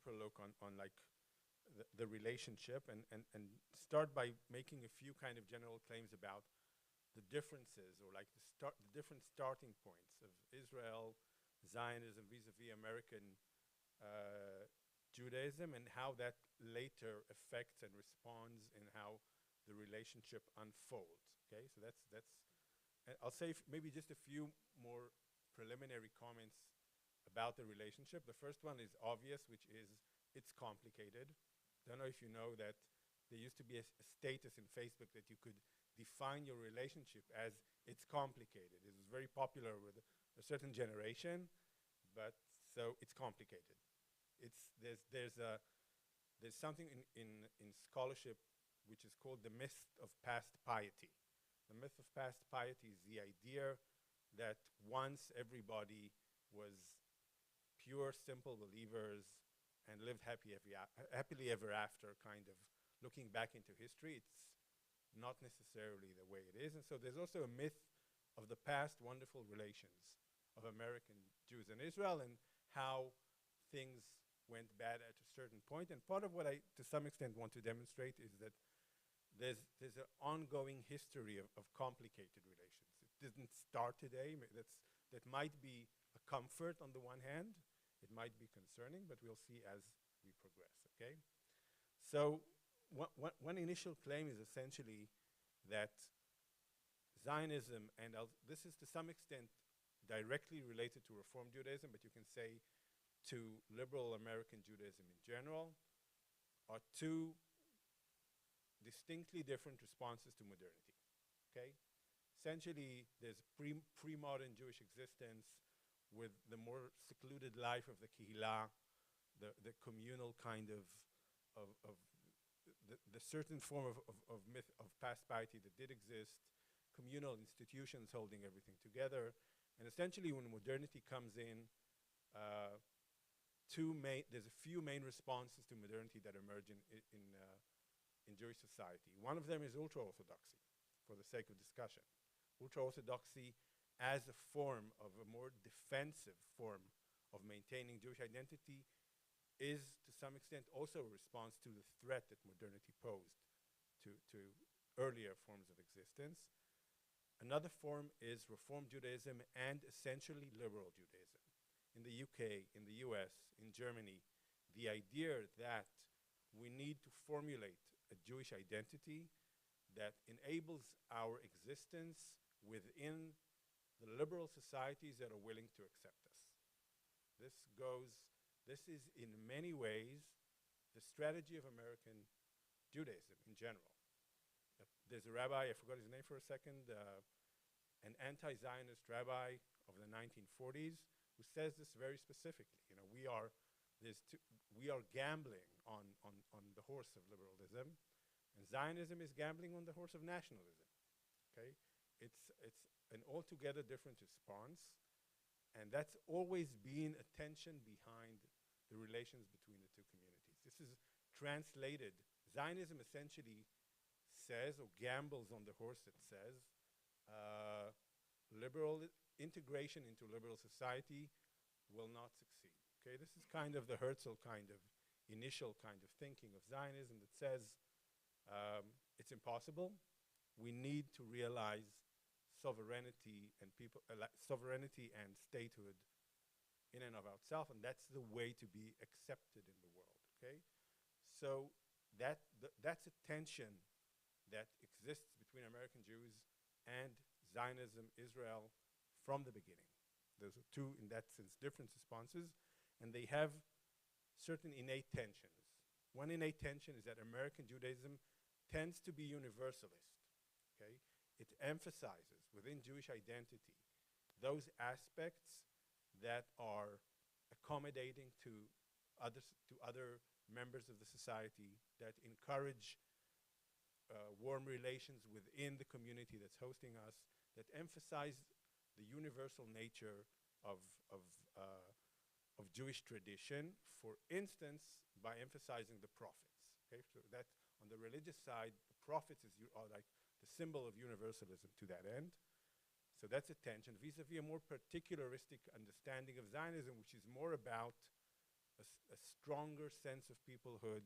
deeper look on like the relationship and start by making a few kind of general claims about the differences or like the different starting points of Israel, Zionism vis-a-vis American Judaism, and how that later affects and responds in how the relationship unfolds. Okay, so that's and I'll say maybe just a few more preliminary comments about the relationship. The first one is obvious, which is it's complicated. Don't know if you know that there used to be a status in Facebook that you could define your relationship as it's complicated. It was very popular with a certain generation, but so it's complicated. There's something in scholarship which is called the myth of past piety. The myth of past piety is the idea that once everybody was pure, simple believers and lived happily ever after, kind of looking back into history. It's not necessarily the way it is. And so there's also a myth of the past wonderful relations of American Jews and Israel and how things went bad at a certain point. And part of what I, to some extent, want to demonstrate is that there's an ongoing history of complicated relations. It didn't start today. That might be a comfort on the one hand. It might be concerning, but we'll see as we progress, okay? So one initial claim is essentially that Zionism, and this is to some extent directly related to Reform Judaism, but you can say to liberal American Judaism in general, are two distinctly different responses to modernity, okay? Essentially, there's pre-modern Jewish existence with the more secluded life of the Kehillah, the communal kind of the certain form of myth of past piety that did exist, communal institutions holding everything together. And essentially, when modernity comes in, there's a few main responses to modernity that emerge in Jewish society. One of them is ultra-Orthodoxy, for the sake of discussion. Ultra-Orthodoxy as a form of a more defensive form of maintaining Jewish identity is, to some extent, also a response to the threat that modernity posed to earlier forms of existence. Another form is Reform Judaism and essentially liberal Judaism. In the UK, in the US, in Germany, the idea that we need to formulate a Jewish identity that enables our existence within the liberal societies that are willing to accept us. This is in many ways the strategy of American Judaism in general. There's a rabbi, I forgot his name for a second, an anti-Zionist rabbi of the 1940s who says this very specifically. You know, we are gambling on the horse of liberalism, and Zionism is gambling on the horse of nationalism. Okay, it's an altogether different response, and that's always been a tension behind the relations between the two communities. This is translated. Zionism essentially says or gambles on the horse that says liberal integration into liberal society will not succeed. Okay, this is kind of the Herzl kind of initial kind of thinking of Zionism that says it's impossible. We need to realize sovereignty and sovereignty and statehood in and of itself, and that's the way to be accepted in the world. Okay, so that's a tension that exists between American Jews and Zionism, Israel, from the beginning. Those are two, in that sense, different responses, and they have certain innate tensions. One innate tension is that American Judaism tends to be universalist. Okay, it emphasizes within Jewish identity those aspects that are accommodating to other members of the society, that encourage warm relations within the community that's hosting us, that emphasize the universal nature of Jewish tradition, for instance, by emphasizing the prophets. Okay, so that on the religious side, the prophets are like the symbol of universalism to that end. So that's a tension vis-a-vis a more particularistic understanding of Zionism, which is more about a stronger sense of peoplehood,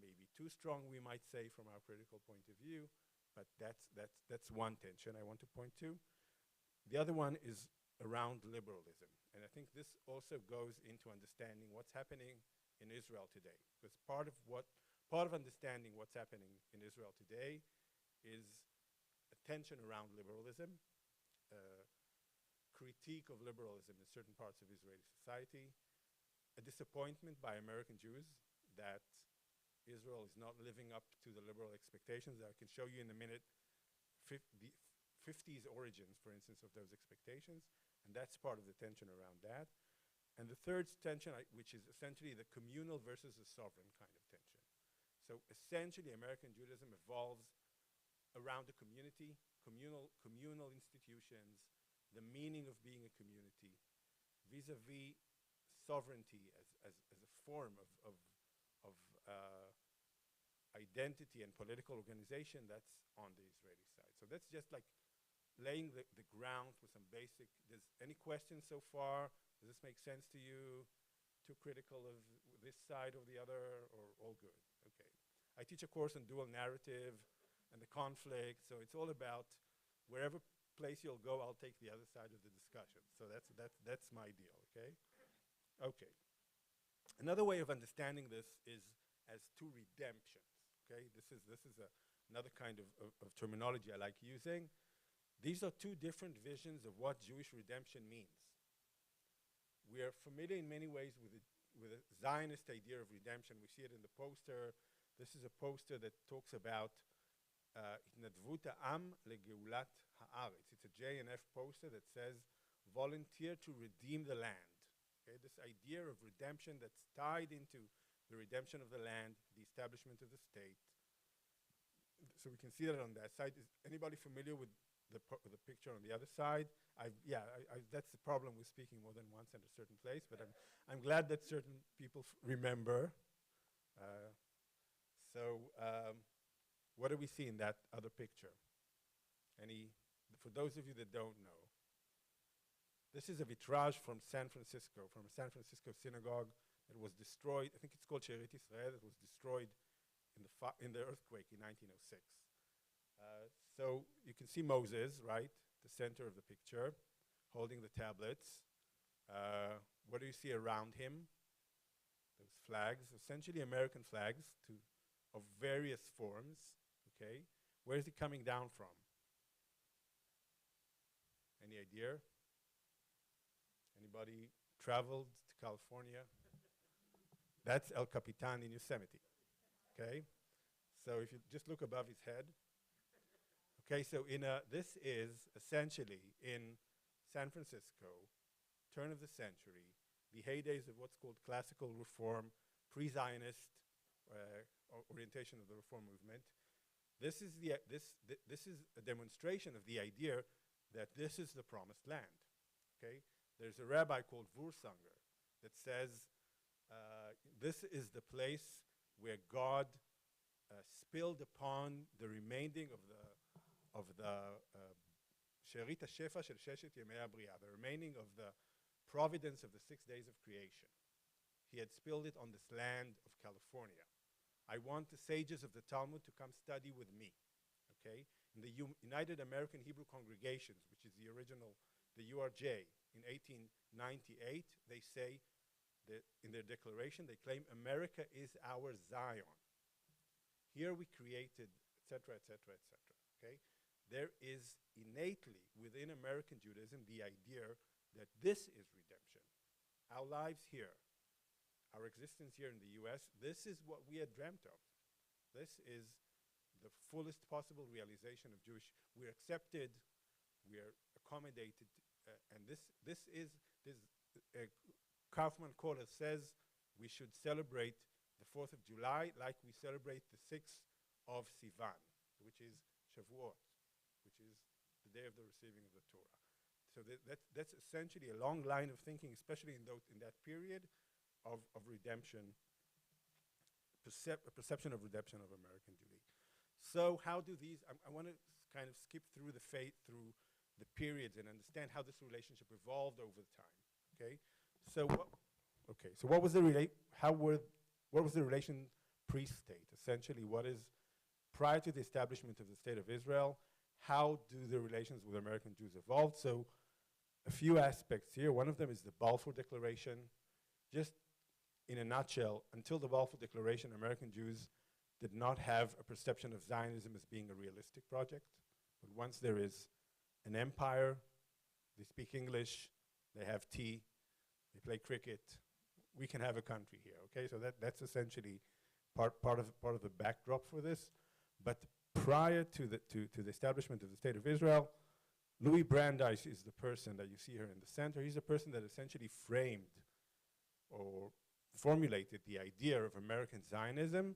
maybe too strong, we might say, from our critical point of view, but that's one tension I want to point to. The other one is around liberalism, and I think this also goes into understanding what's happening in Israel today, because part of understanding what's happening in Israel today is a tension around liberalism, critique of liberalism in certain parts of Israeli society, a disappointment by American Jews that Israel is not living up to the liberal expectations. I can show you in a minute the 50s origins, for instance, of those expectations, and that's part of the tension around that. And the third tension, which is essentially the communal versus the sovereign kind of tension. So essentially, American Judaism evolves around the community, communal institutions, the meaning of being a community, vis-a-vis sovereignty as a form of identity and political organization that's on the Israeli side. So that's just like laying the ground for some basic. Any questions so far? Does this make sense to you? Too critical of this side or the other, or all good? Okay. I teach a course on dual narrative and the conflict, so it's all about wherever place you'll go, I'll take the other side of the discussion. So that's my deal, okay? Okay. Another way of understanding this is as two redemptions, okay? This is another kind of terminology I like using. These are two different visions of what Jewish redemption means. We are familiar in many ways with a Zionist idea of redemption. We see it in the poster. This is a poster that talks about התנדבות העם לגאולת הארץ. It's a JNF poster that says, volunteer to redeem the land. Okay, this idea of redemption that's tied into the redemption of the land, the establishment of the state. So we can see that on that side. Is anybody familiar with the picture on the other side? That's the problem with speaking more than once at a certain place, but I'm glad that certain people remember. What do we see in that other picture? For those of you that don't know, this is a vitrage from San Francisco, from a San Francisco synagogue that was destroyed. I think it's called She'erit Israel. It was destroyed in the earthquake in 1906. So you can see Moses, right, the center of the picture, holding the tablets. What do you see around him? Those flags, essentially American flags of various forms, okay? Where is he coming down from? Any idea? Anybody traveled to California? That's El Capitan in Yosemite, okay? So if you just look above his head. Okay, so this is essentially in San Francisco, turn of the century, the heydays of what's called classical reform, pre-Zionist orientation of the reform movement. This is a demonstration of the idea that this is the promised land. Okay, there's a rabbi called Wursanger that says this is the place where God spilled upon the remaining of the שארית השפע של ששת ימי הבריאה, the remaining of the providence of the 6 days of creation. He had spilled it on this land of California. I want the sages of the Talmud to come study with me, okay? In the United American Hebrew Congregations, which is the original, the URJ, in 1898, they say that in their declaration, they claim America is our Zion. Here we created, etc., etc., etc., okay? There is innately within American Judaism the idea that this is redemption. Our lives here, our existence here in the US, this is what we had dreamt of. This is the fullest possible realization of Jewish. We're accepted, we're accommodated, and Kaufman Kohler says we should celebrate the 4th of July like we celebrate the 6th of Sivan, which is Shavuot, which is the day of the receiving of the Torah. So that's essentially a long line of thinking, especially in that period of redemption, perception of redemption of American Jewry. So how do these, I want to kind of skip through through the periods and understand how this relationship evolved over time, okay? So Okay, so what was the what was the relation pre-state? Essentially, what is prior to the establishment of the State of Israel? How do the relations with American Jews evolve? So, a few aspects here. One of them is the Balfour Declaration. Just in a nutshell, until the Balfour Declaration, American Jews did not have a perception of Zionism as being a realistic project. But once there is an empire, they speak English, they have tea, they play cricket, we can have a country here, okay? So that's essentially part of the backdrop for this. But prior to the establishment of the State of Israel, Louis Brandeis is the person that you see here in the center. He's the person that essentially framed or formulated the idea of American Zionism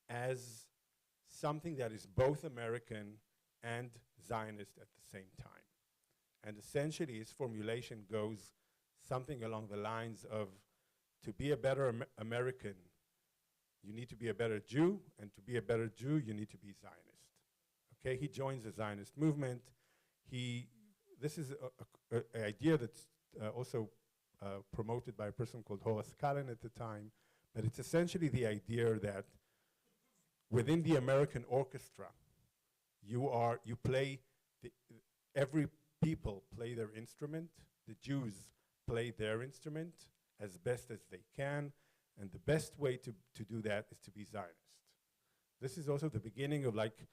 as something that is both American and Zionist at the same time. And essentially his formulation goes something along the lines of, to be a better American, you need to be a better Jew, and to be a better Jew, you need to be Zionist. Okay, he joins the Zionist movement. This is an idea that's also promoted by a person called Horace Cullen at the time, but it's essentially the idea that within the American orchestra, every people play their instrument, the Jews play their instrument as best as they can, and the best way to do that is to be Zionist. This is also the beginning of like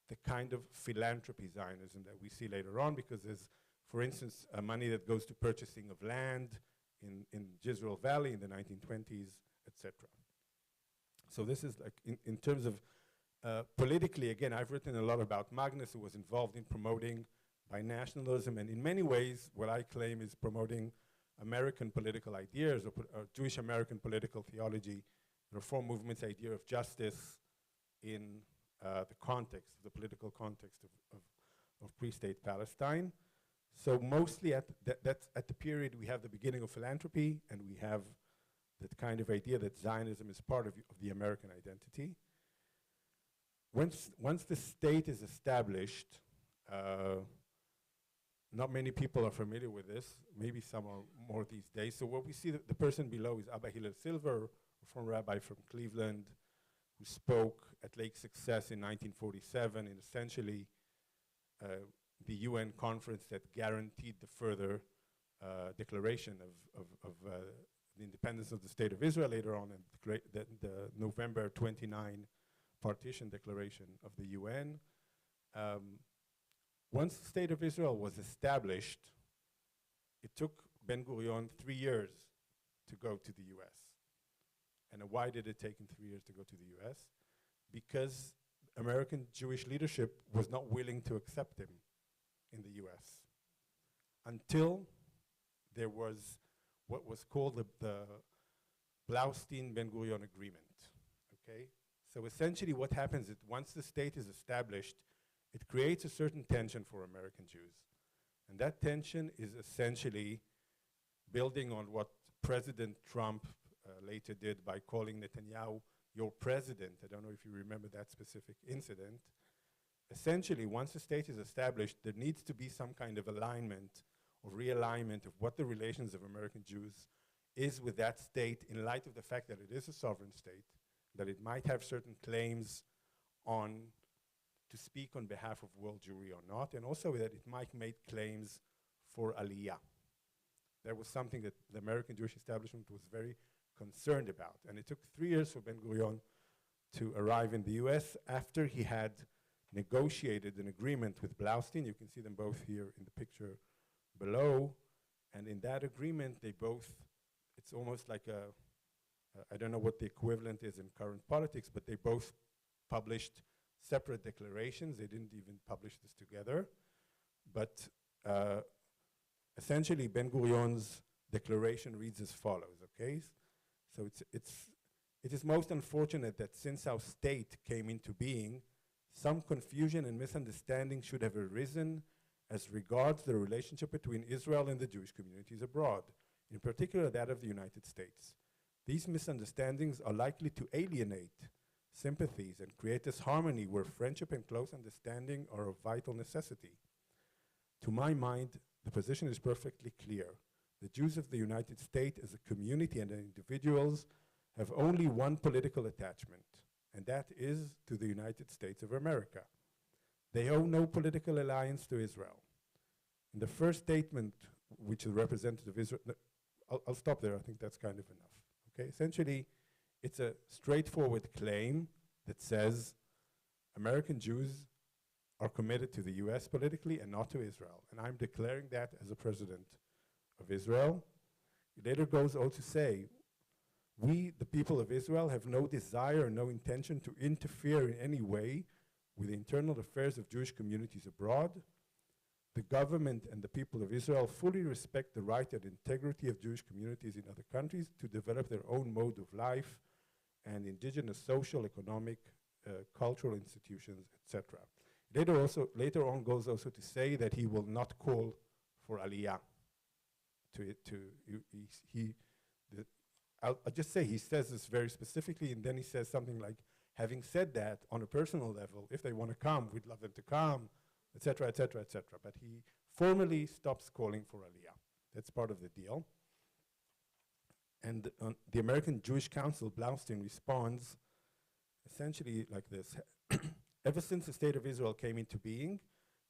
the kind of philanthropy Zionism that we see later on, because there's, for instance, money that goes to purchasing of land in Jezreel Valley in the 1920s, etc. So this is like, in terms of politically, again, I've written a lot about Magnus, who was involved in promoting binationalism, and in many ways, what I claim is promoting American political ideas or Jewish American political theology, the reform movement's idea of justice in the context, the political context of pre-state Palestine. So mostly that's at the period we have the beginning of philanthropy, and we have that kind of idea that Zionism is part of the American identity. Once the state is established, not many people are familiar with this. Maybe some are more these days. So what we see, the person below is Abba Hillel Silver, a former rabbi from Cleveland, who spoke at Lake Success in 1947 in essentially the UN conference that guaranteed the further declaration of the independence of the State of Israel later on, and the November 29 partition declaration of the UN. Once the State of Israel was established, it took Ben-Gurion 3 years to go to the US. And why did it take him 3 years to go to the US? Because American Jewish leadership was not willing to accept him in the US until there was what was called the Blaustein-Ben-Gurion Agreement, okay? So essentially what happens is once the state is established, it creates a certain tension for American Jews. And that tension is essentially building on what President Trump later did by calling Netanyahu your president. I don't know if you remember that specific incident. Essentially, once the state is established, there needs to be some kind of alignment or realignment of what the relations of American Jews is with that state in light of the fact that it is a sovereign state, that it might have certain claims to speak on behalf of world Jewry or not, and also that it might make claims for Aliyah. That was something that the American Jewish establishment was very concerned about. And it took 3 years for Ben-Gurion to arrive in the US after he had negotiated an agreement with Blaustein. You can see them both here in the picture below. And in that agreement, they both, it's almost like I don't know what the equivalent is in current politics, but they both published separate declarations. They didn't even publish this together. But essentially, Ben-Gurion's declaration reads as follows, okay? So it is most unfortunate that since our state came into being, some confusion and misunderstanding should have arisen as regards the relationship between Israel and the Jewish communities abroad, in particular that of the United States. These misunderstandings are likely to alienate sympathies and create disharmony where friendship and close understanding are of vital necessity. To my mind, the position is perfectly clear. The Jews of the United States as a community and individuals have only one political attachment, and that is to the United States of America. They owe no political alliance to Israel. In the first statement, which the representative of Israel, I'll stop there, I think that's kind of enough. Okay, essentially, it's a straightforward claim that says American Jews are committed to the US politically and not to Israel. And I'm declaring that as a president of Israel. It later goes on to say, we, the people of Israel, have no desire, no intention to interfere in any way with the internal affairs of Jewish communities abroad. The government and the people of Israel fully respect the right and integrity of Jewish communities in other countries to develop their own mode of life and indigenous social, economic, cultural institutions, etc. Later on goes also to say that he will not call for aliyah. I'll just say he says this very specifically, and then he says something like, having said that, on a personal level, if they want to come, we'd love them to come, etc., etc., etc. But he formally stops calling for aliyah. That's part of the deal. And the American Jewish Council, Blaustein, responds essentially like this. Ever since the State of Israel came into being,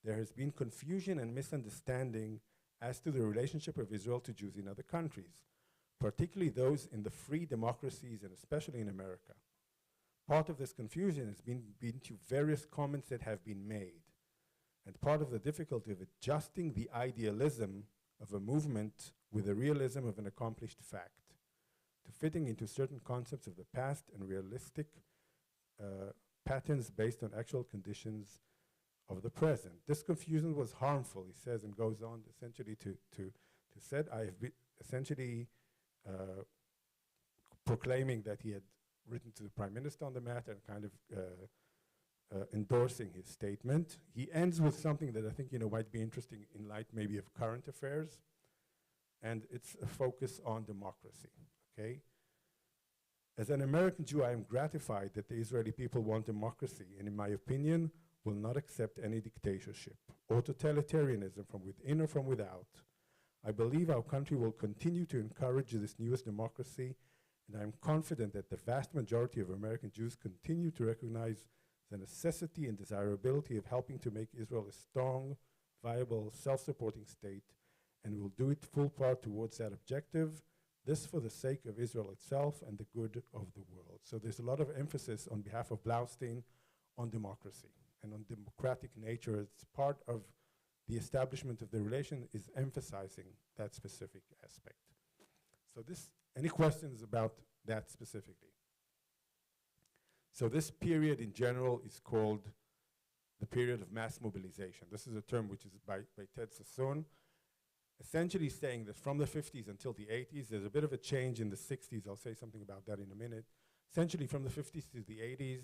there has been confusion and misunderstanding as to the relationship of Israel to Jews in other countries, particularly those in the free democracies and especially in America. Part of this confusion has been to various comments that have been made, and part of the difficulty of adjusting the idealism of a movement with the realism of an accomplished fact, to fitting into certain concepts of the past and realistic patterns based on actual conditions of the present. This confusion was harmful, he says, and goes on essentially to said, I have been essentially proclaiming that he had written to the Prime Minister on the matter and kind of endorsing his statement. He ends with something that I think might be interesting in light maybe of current affairs, and it's a focus on democracy, okay? As an American Jew, I am gratified that the Israeli people want democracy, and in my opinion, will not accept any dictatorship or totalitarianism from within or from without. I believe our country will continue to encourage this newest democracy, and I am confident that the vast majority of American Jews continue to recognize the necessity and desirability of helping to make Israel a strong, viable, self-supporting state, and will do it full part towards that objective, this for the sake of Israel itself and the good of the world. So there's a lot of emphasis on behalf of Blaustein on democracy and on democratic nature. It's part of the establishment of the relation is emphasizing that specific aspect. So any questions about that specifically? So this period in general is called the period of mass mobilization. This is a term which is by Ted Sassoon, essentially saying that from the 50s until the 80s, there's a bit of a change in the 60s. I'll say something about that in a minute. Essentially from the 50s to the 80s,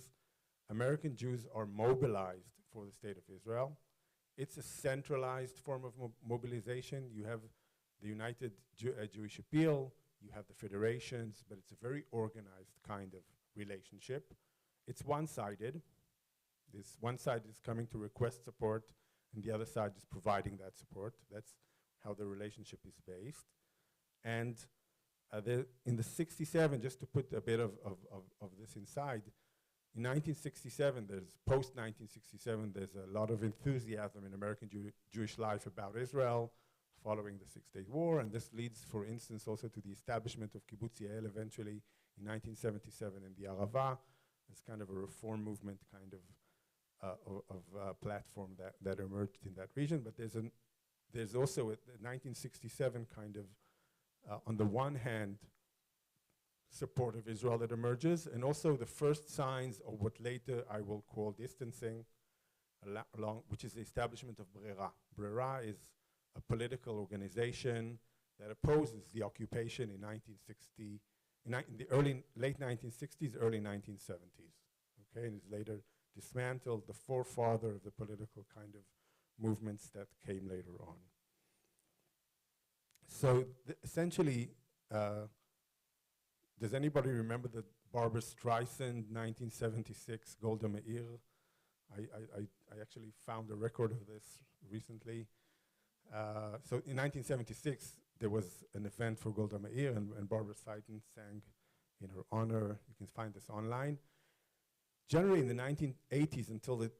American Jews are mobilized for the State of Israel. It's a centralized form of mobilization. You have the United Jewish Appeal, you have the federations, but it's a very organized kind of relationship. It's one-sided. This one side is coming to request support, and the other side is providing that support. That's how the relationship is based. And in the 67, just to put a bit of this inside, in 1967, post-1967, there's a lot of enthusiasm in American Jewish life about Israel following the Six-Day War, and this leads, for instance, also to the establishment of Kibbutz Yael eventually in 1977 in the Arava as kind of a reform movement kind of platform that emerged in that region. But there's also a 1967 kind of, on the one hand, support of Israel that emerges, and also the first signs of what later I will call distancing, which is the establishment of Brera. Brera is a political organization that opposes the occupation in 1960, in the late 1960s, early 1970s, okay, and is later dismantled, the forefather of the political kind of movements that came later on. So essentially, does anybody remember the Barbra Streisand 1976 Golda Meir? I actually found a record of this recently. So in 1976, there was an event for Golda Meir, and Barbara Seiton sang in her honor. You can find this online. Generally, in the 1980s until the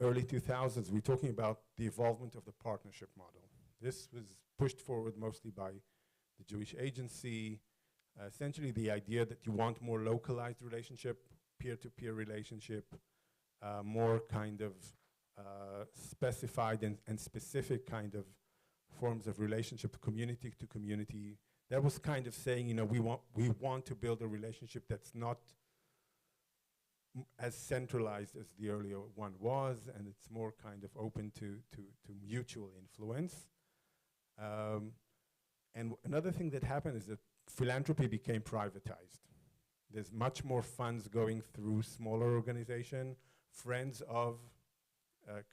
early 2000s, we're talking about the evolvement of the partnership model. This was pushed forward mostly by the Jewish Agency. Essentially, the idea that you want more localized relationship, peer-to-peer relationship, more kind of specified and specific kind of forms of relationship, community to community. That was kind of saying, you know, we want to build a relationship that's not as centralized as the earlier one was, and it's more kind of open to mutual influence. And another thing that happened is that philanthropy became privatized. There's much more funds going through smaller organizations, friends of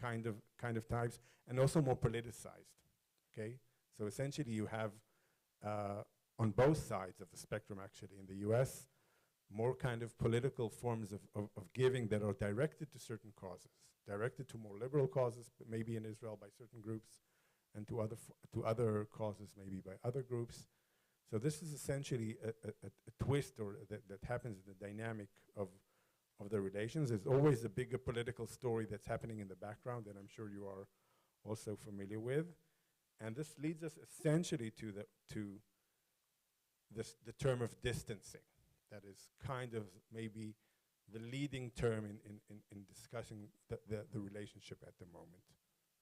kind of types, and also more politicized. Okay, so essentially you have on both sides of the spectrum, actually, in the U.S., more kind of political forms of giving that are directed to certain causes, directed to more liberal causes, but maybe in Israel by certain groups, and to other causes maybe by other groups. So this is essentially a twist or that happens in the dynamic of the relations. There's always a bigger political story that's happening in the background that I'm sure you are also familiar with. And this leads us essentially to the term of distancing. That is kind of maybe the leading term in discussing the relationship at the moment.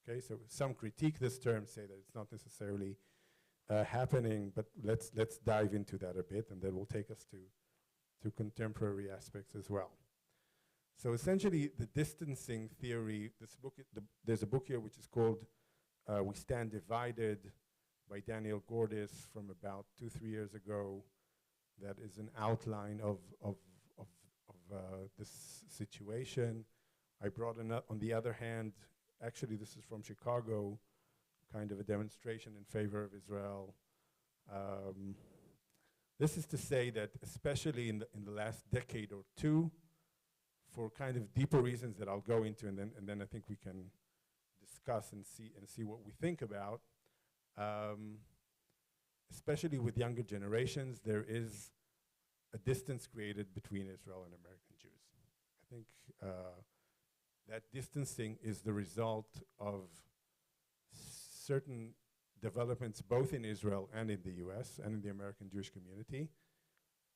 Okay, so some critique this term, say that it's not necessarily happening, but let's dive into that a bit, and that will take us to contemporary aspects as well. So essentially, the distancing theory, this book, there's a book here which is called We Stand Divided by Daniel Gordis from about 2-3 years ago. That is an outline of this situation. I brought on the other hand, actually this is from Chicago, kind of a demonstration in favor of Israel. This is to say that especially in the last decade or two, for kind of deeper reasons that I'll go into, and then I think we can discuss and see what we think about. Especially with younger generations, there is a distance created between Israel and American Jews. I think that distancing is the result of certain developments both in Israel and in the US and in the American Jewish community,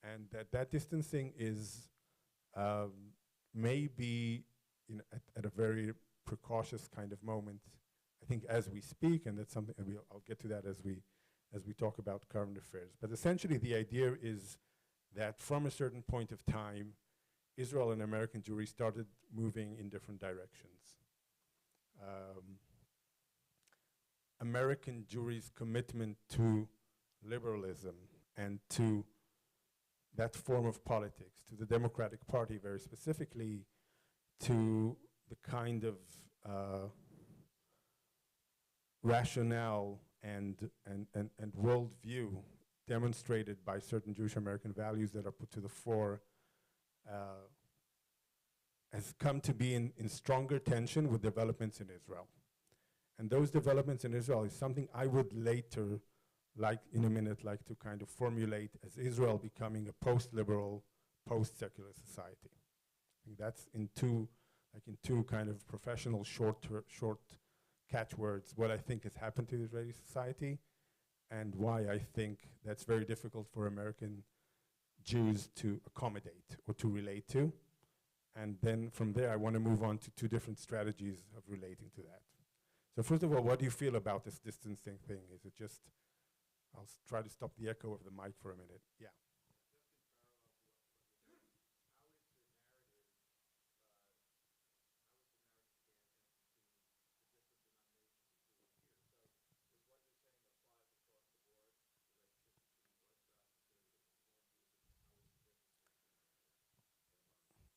and that distancing is maybe at a very precautious kind of moment, I think, as we speak, and that's something, and I'll get to that as we talk about current affairs. But essentially the idea is that from a certain point of time, Israel and American Jewry started moving in different directions. American Jewry's commitment to liberalism and to that form of politics, to the Democratic Party very specifically, to the kind of rationale and worldview demonstrated by certain Jewish American values that are put to the fore, has come to be in stronger tension with developments in Israel. And those developments in Israel is something I would later, like in a minute, like to kind of formulate as Israel becoming a post-liberal, post-secular society. I think that's in two kind of professional short catchwords, what I think has happened to the Israeli society, and why I think that's very difficult for American Jews to accommodate or to relate to. And then from there, I want to move on to two different strategies of relating to that. So first of all, what do you feel about this distancing thing? Is it just, I'll try to stop the echo of the mic for a minute. Yeah.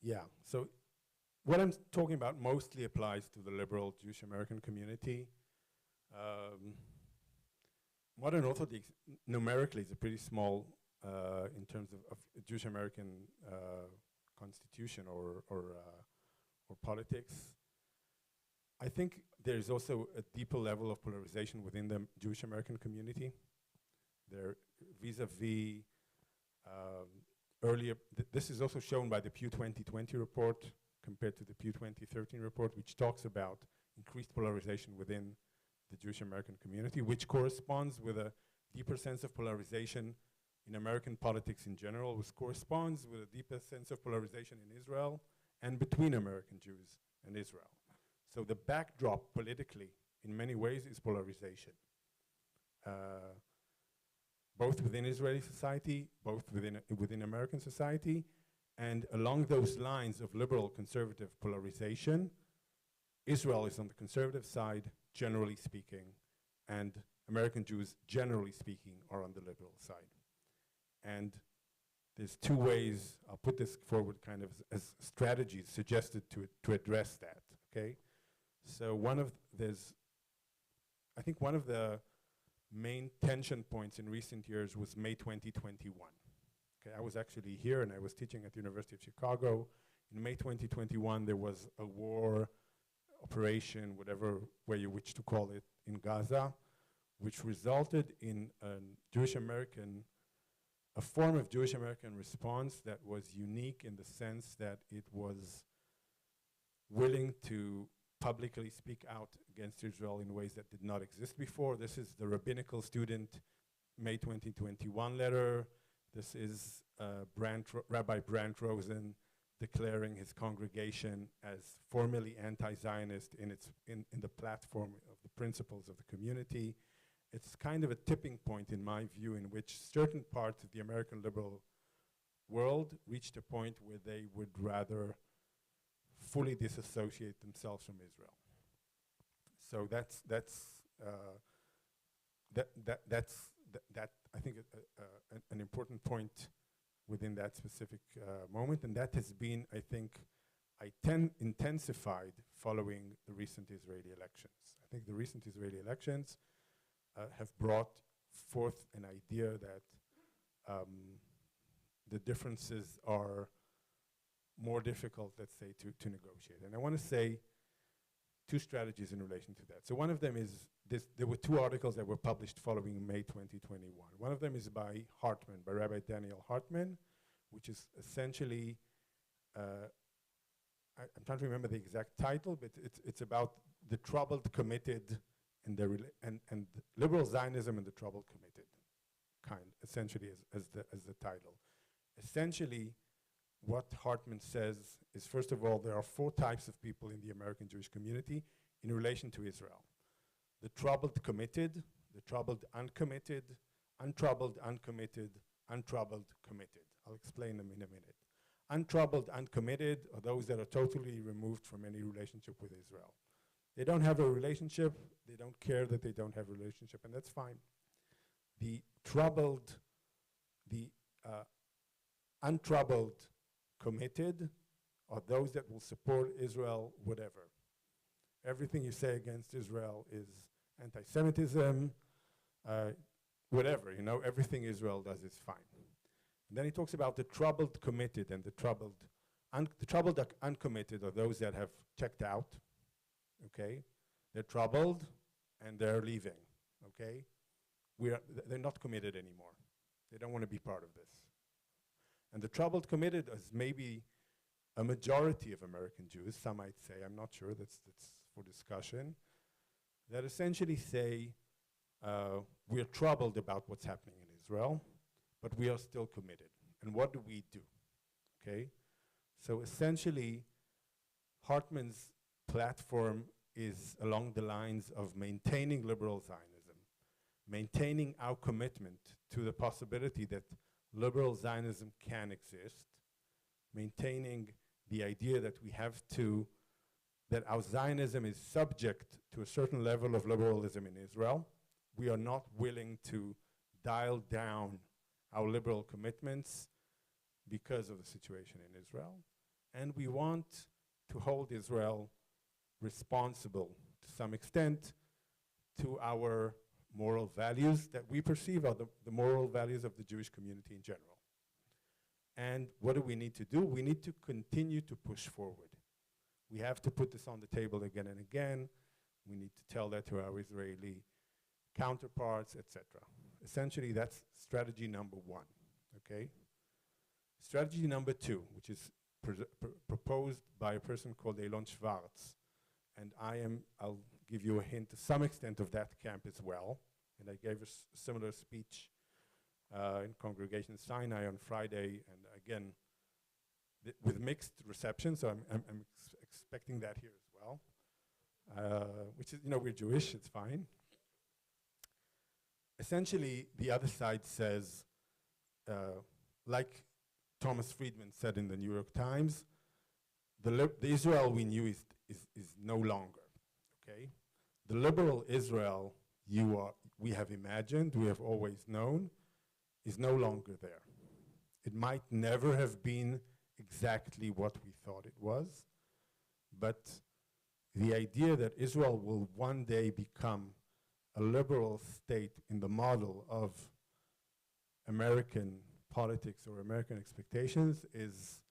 Yeah, so what I'm talking about mostly applies to the liberal Jewish American community. Modern Orthodox numerically is a pretty small in terms of Jewish American constitution or politics. I think there is also a deeper level of polarization within the Jewish American community. They're vis-a-vis earlier. This is also shown by the Pew 2020 report compared to the Pew 2013 report, which talks about increased polarization within the Jewish American community, which corresponds with a deeper sense of polarization in American politics in general, which corresponds with a deeper sense of polarization in Israel and between American Jews and Israel. So the backdrop politically, in many ways, is polarization. Both within Israeli society, both within American society, and along those lines of liberal conservative polarization, Israel is on the conservative side, generally speaking, and American Jews, generally speaking, are on the liberal side. And there's two ways, I'll put this forward kind of as strategies suggested to address that, okay? So I think one of the main tension points in recent years was May 2021. Okay, I was actually here and I was teaching at the University of Chicago. In May 2021, there was a war operation, whatever way you wish to call it, in Gaza, which resulted in a form of Jewish American response that was unique in the sense that it was willing to publicly speak out against Israel in ways that did not exist before. This is the rabbinical student May 2021 letter. This is Rabbi Brandt Rosen declaring his congregation as formally anti-Zionist in the platform of the principles of the community. It's kind of a tipping point, in my view, in which certain parts of the American liberal world reached a point where they would rather fully disassociate themselves from Israel. So that's I think an important point within that specific moment, and that has been, I think, intensified following the recent Israeli elections. I think the recent Israeli elections have brought forth an idea that the differences are more difficult, let's say, to negotiate. And I want to say two strategies in relation to that. So one of them is there were two articles that were published following May 2021. One of them is by Hartman, by Rabbi Daniel Hartman, which is essentially, I'm trying to remember the exact title, but it's about the troubled committed and liberal Zionism and the troubled committed, essentially as the title. Essentially, what Hartman says is, first of all, there are four types of people in the American Jewish community in relation to Israel. The troubled committed, the troubled uncommitted, untroubled uncommitted, untroubled committed. I'll explain them in a minute. Untroubled uncommitted are those that are totally removed from any relationship with Israel. They don't have a relationship, they don't care that they don't have a relationship, and that's fine. The untroubled committed are those that will support Israel, whatever. Everything you say against Israel is anti-Semitism, whatever, everything Israel does is fine. And then he talks about the troubled committed and the troubled uncommitted are those that have checked out, okay? They're troubled and they're leaving, okay? They're not committed anymore. They don't want to be part of this. And the troubled committed is maybe a majority of American Jews, some might say, I'm not sure, that's for discussion, that essentially say, we're troubled about what's happening in Israel, but we are still committed. And what do we do? Okay? So essentially, Hartman's platform is along the lines of maintaining liberal Zionism, maintaining our commitment to the possibility that liberal Zionism can exist, maintaining the idea that that our Zionism is subject to a certain level of liberalism in Israel. We are not willing to dial down our liberal commitments because of the situation in Israel. And we want to hold Israel responsible to some extent to our moral values that we perceive are the moral values of the Jewish community in general. And what do we need to do? We need to continue to push forward. We have to put this on the table again and again. We need to tell that to our Israeli counterparts, etc. Essentially, that's strategy number one, okay? Strategy number two, which is proposed by a person called Elon Schwartz, and I'll give you a hint to some extent of that camp as well, and I gave a similar speech in Congregation Sinai on Friday, and again, with mixed reception, so I'm expecting that here as well, which is, we're Jewish, it's fine. Essentially, the other side says, like Thomas Friedman said in the New York Times, the Israel we knew is no longer, okay? The liberal Israel we have imagined, we have always known, is no longer there. It might never have been exactly what we thought it was, but the idea that Israel will one day become a liberal state in the model of American politics or American expectations is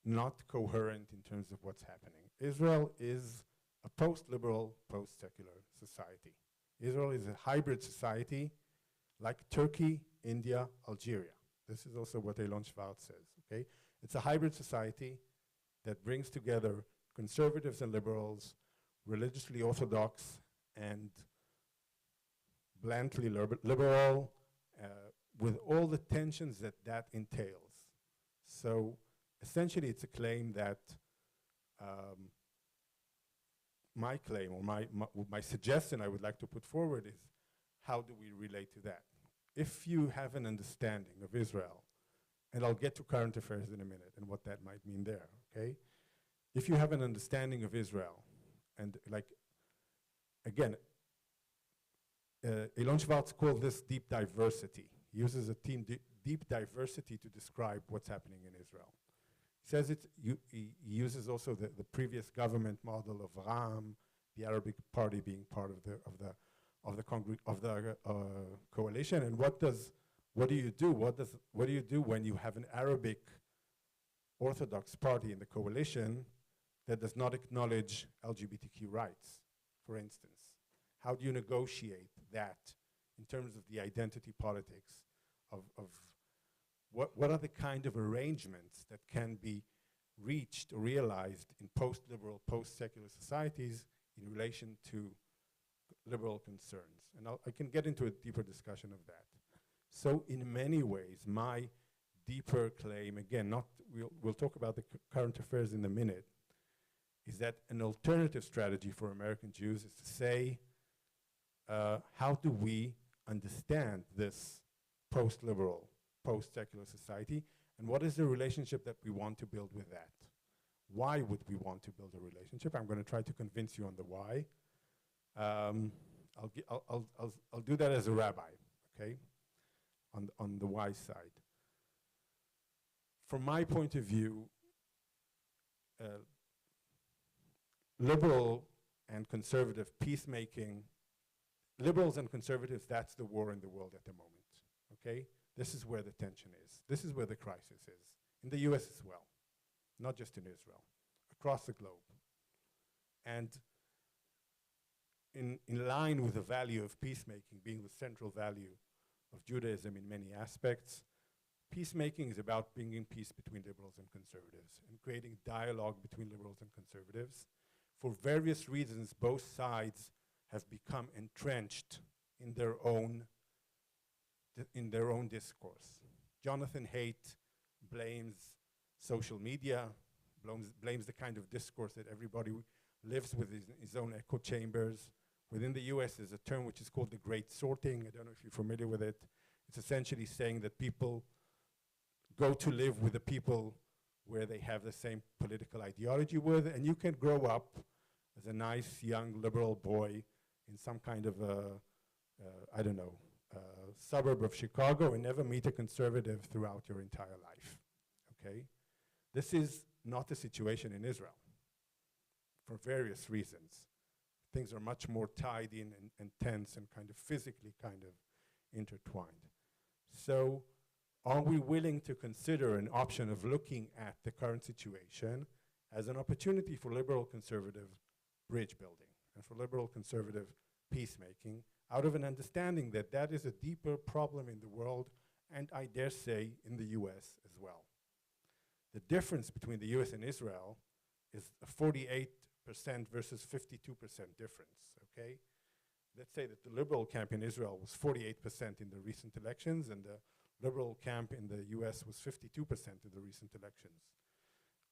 not coherent in terms of what's happening. Israel is a post-liberal, post-secular society. Israel is a hybrid society like Turkey, India, Algeria. This is also what Elon Schwartz says, okay? It's a hybrid society that brings together conservatives and liberals, religiously orthodox and bluntly liberal, with all the tensions that entails. So essentially it's a claim that my claim or my suggestion I would like to put forward is, how do we relate to that? If you have an understanding of Israel, and I'll get to current affairs in a minute and what that might mean there, okay? If you have an understanding of Israel, and like, again, Elon Schwartz called this deep diversity. He uses a deep diversity to describe what's happening in Israel. He says he uses also the previous government model of Ram, the Arabic Party being part of the coalition. And what do you do? What do you do when you have an Arabic Orthodox party in the coalition that does not acknowledge LGBTQ rights, for instance? How do you negotiate that in terms of the identity politics of what are the kind of arrangements that can be reached or realized in post-liberal, post-secular societies in relation to liberal concerns? And I can get into a deeper discussion of that. So in many ways, my deeper claim, again, we'll talk about the current affairs in a minute, is that an alternative strategy for American Jews is to say, how do we understand this post-liberal, post-secular society, and what is the relationship that we want to build with that? Why would we want to build a relationship? I'm going to try to convince you on the why. I'll do that as a rabbi, okay, on the why side. From my point of view, liberal and conservative peacemaking, liberals and conservatives, that's the war in the world at the moment, okay? This is where the tension is. This is where the crisis is. In the US as well, not just in Israel, across the globe. And in line with the value of peacemaking being the central value of Judaism in many aspects, peacemaking is about bringing peace between liberals and conservatives and creating dialogue between liberals and conservatives. For various reasons, both sides have become entrenched in their own discourse. Jonathan Haidt blames social media, blames the kind of discourse that everybody lives with his own echo chambers. Within the US, there's a term which is called the great sorting. I don't know if you're familiar with it. It's essentially saying that people go to live with the people where they have the same political ideology with, and you can grow up as a nice young liberal boy in some kind of I don't know, suburb of Chicago and never meet a conservative throughout your entire life, okay? This is not the situation in Israel for various reasons. Things are much more tied in and tense and kind of physically kind of intertwined. So are we willing to consider an option of looking at the current situation as an opportunity for liberal conservative bridge building and for liberal conservative peacemaking out of an understanding that that is a deeper problem in the world, and I dare say in the US as well. The difference between the US and Israel is a 48% versus 52% difference, okay? Let's say that the liberal camp in Israel was 48% in the recent elections, and the liberal camp in the US was 52% in the recent elections.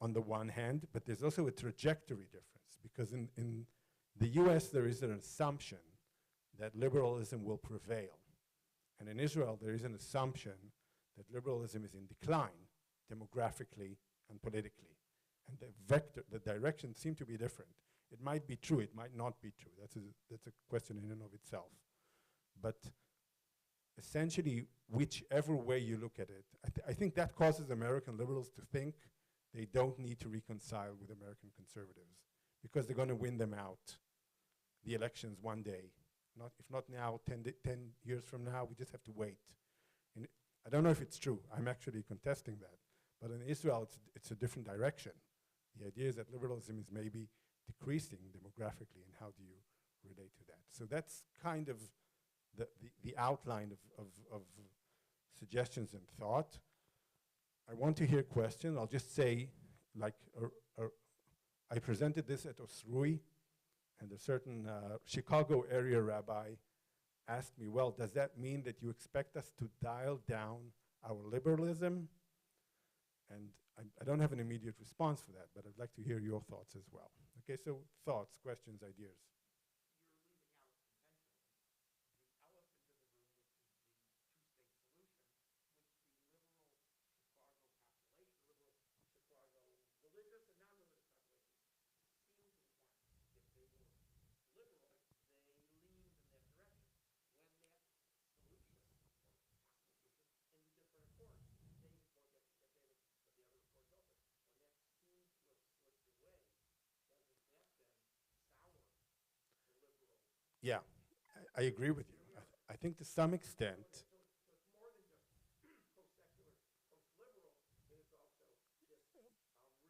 On the one hand, but there's also a trajectory difference, because in the US there is an assumption that liberalism will prevail. And in Israel there is an assumption that liberalism is in decline, demographically and politically. And the vector, the direction seem to be different. It might be true, it might not be true. That's a question in and of itself. But essentially, whichever way you look at it, I think that causes American liberals to think they don't need to reconcile with American conservatives, because they're going to win them out, the elections one day. If not now, 10 years from now, we just have to wait. And I don't know if it's true. I'm actually contesting that. But in Israel, it's a different direction. The idea is that liberalism is maybe decreasing demographically, and how do you relate to that? So that's kind of the outline of suggestions and thought. I want to hear questions. I'll just say, like, I presented this at Osrui, and a certain Chicago area rabbi asked me, well, does that mean that you expect us to dial down our liberalism? And I don't have an immediate response for that, but I'd like to hear your thoughts as well. Okay, so thoughts, questions, ideas. Yeah, I agree with you. I think to some extent,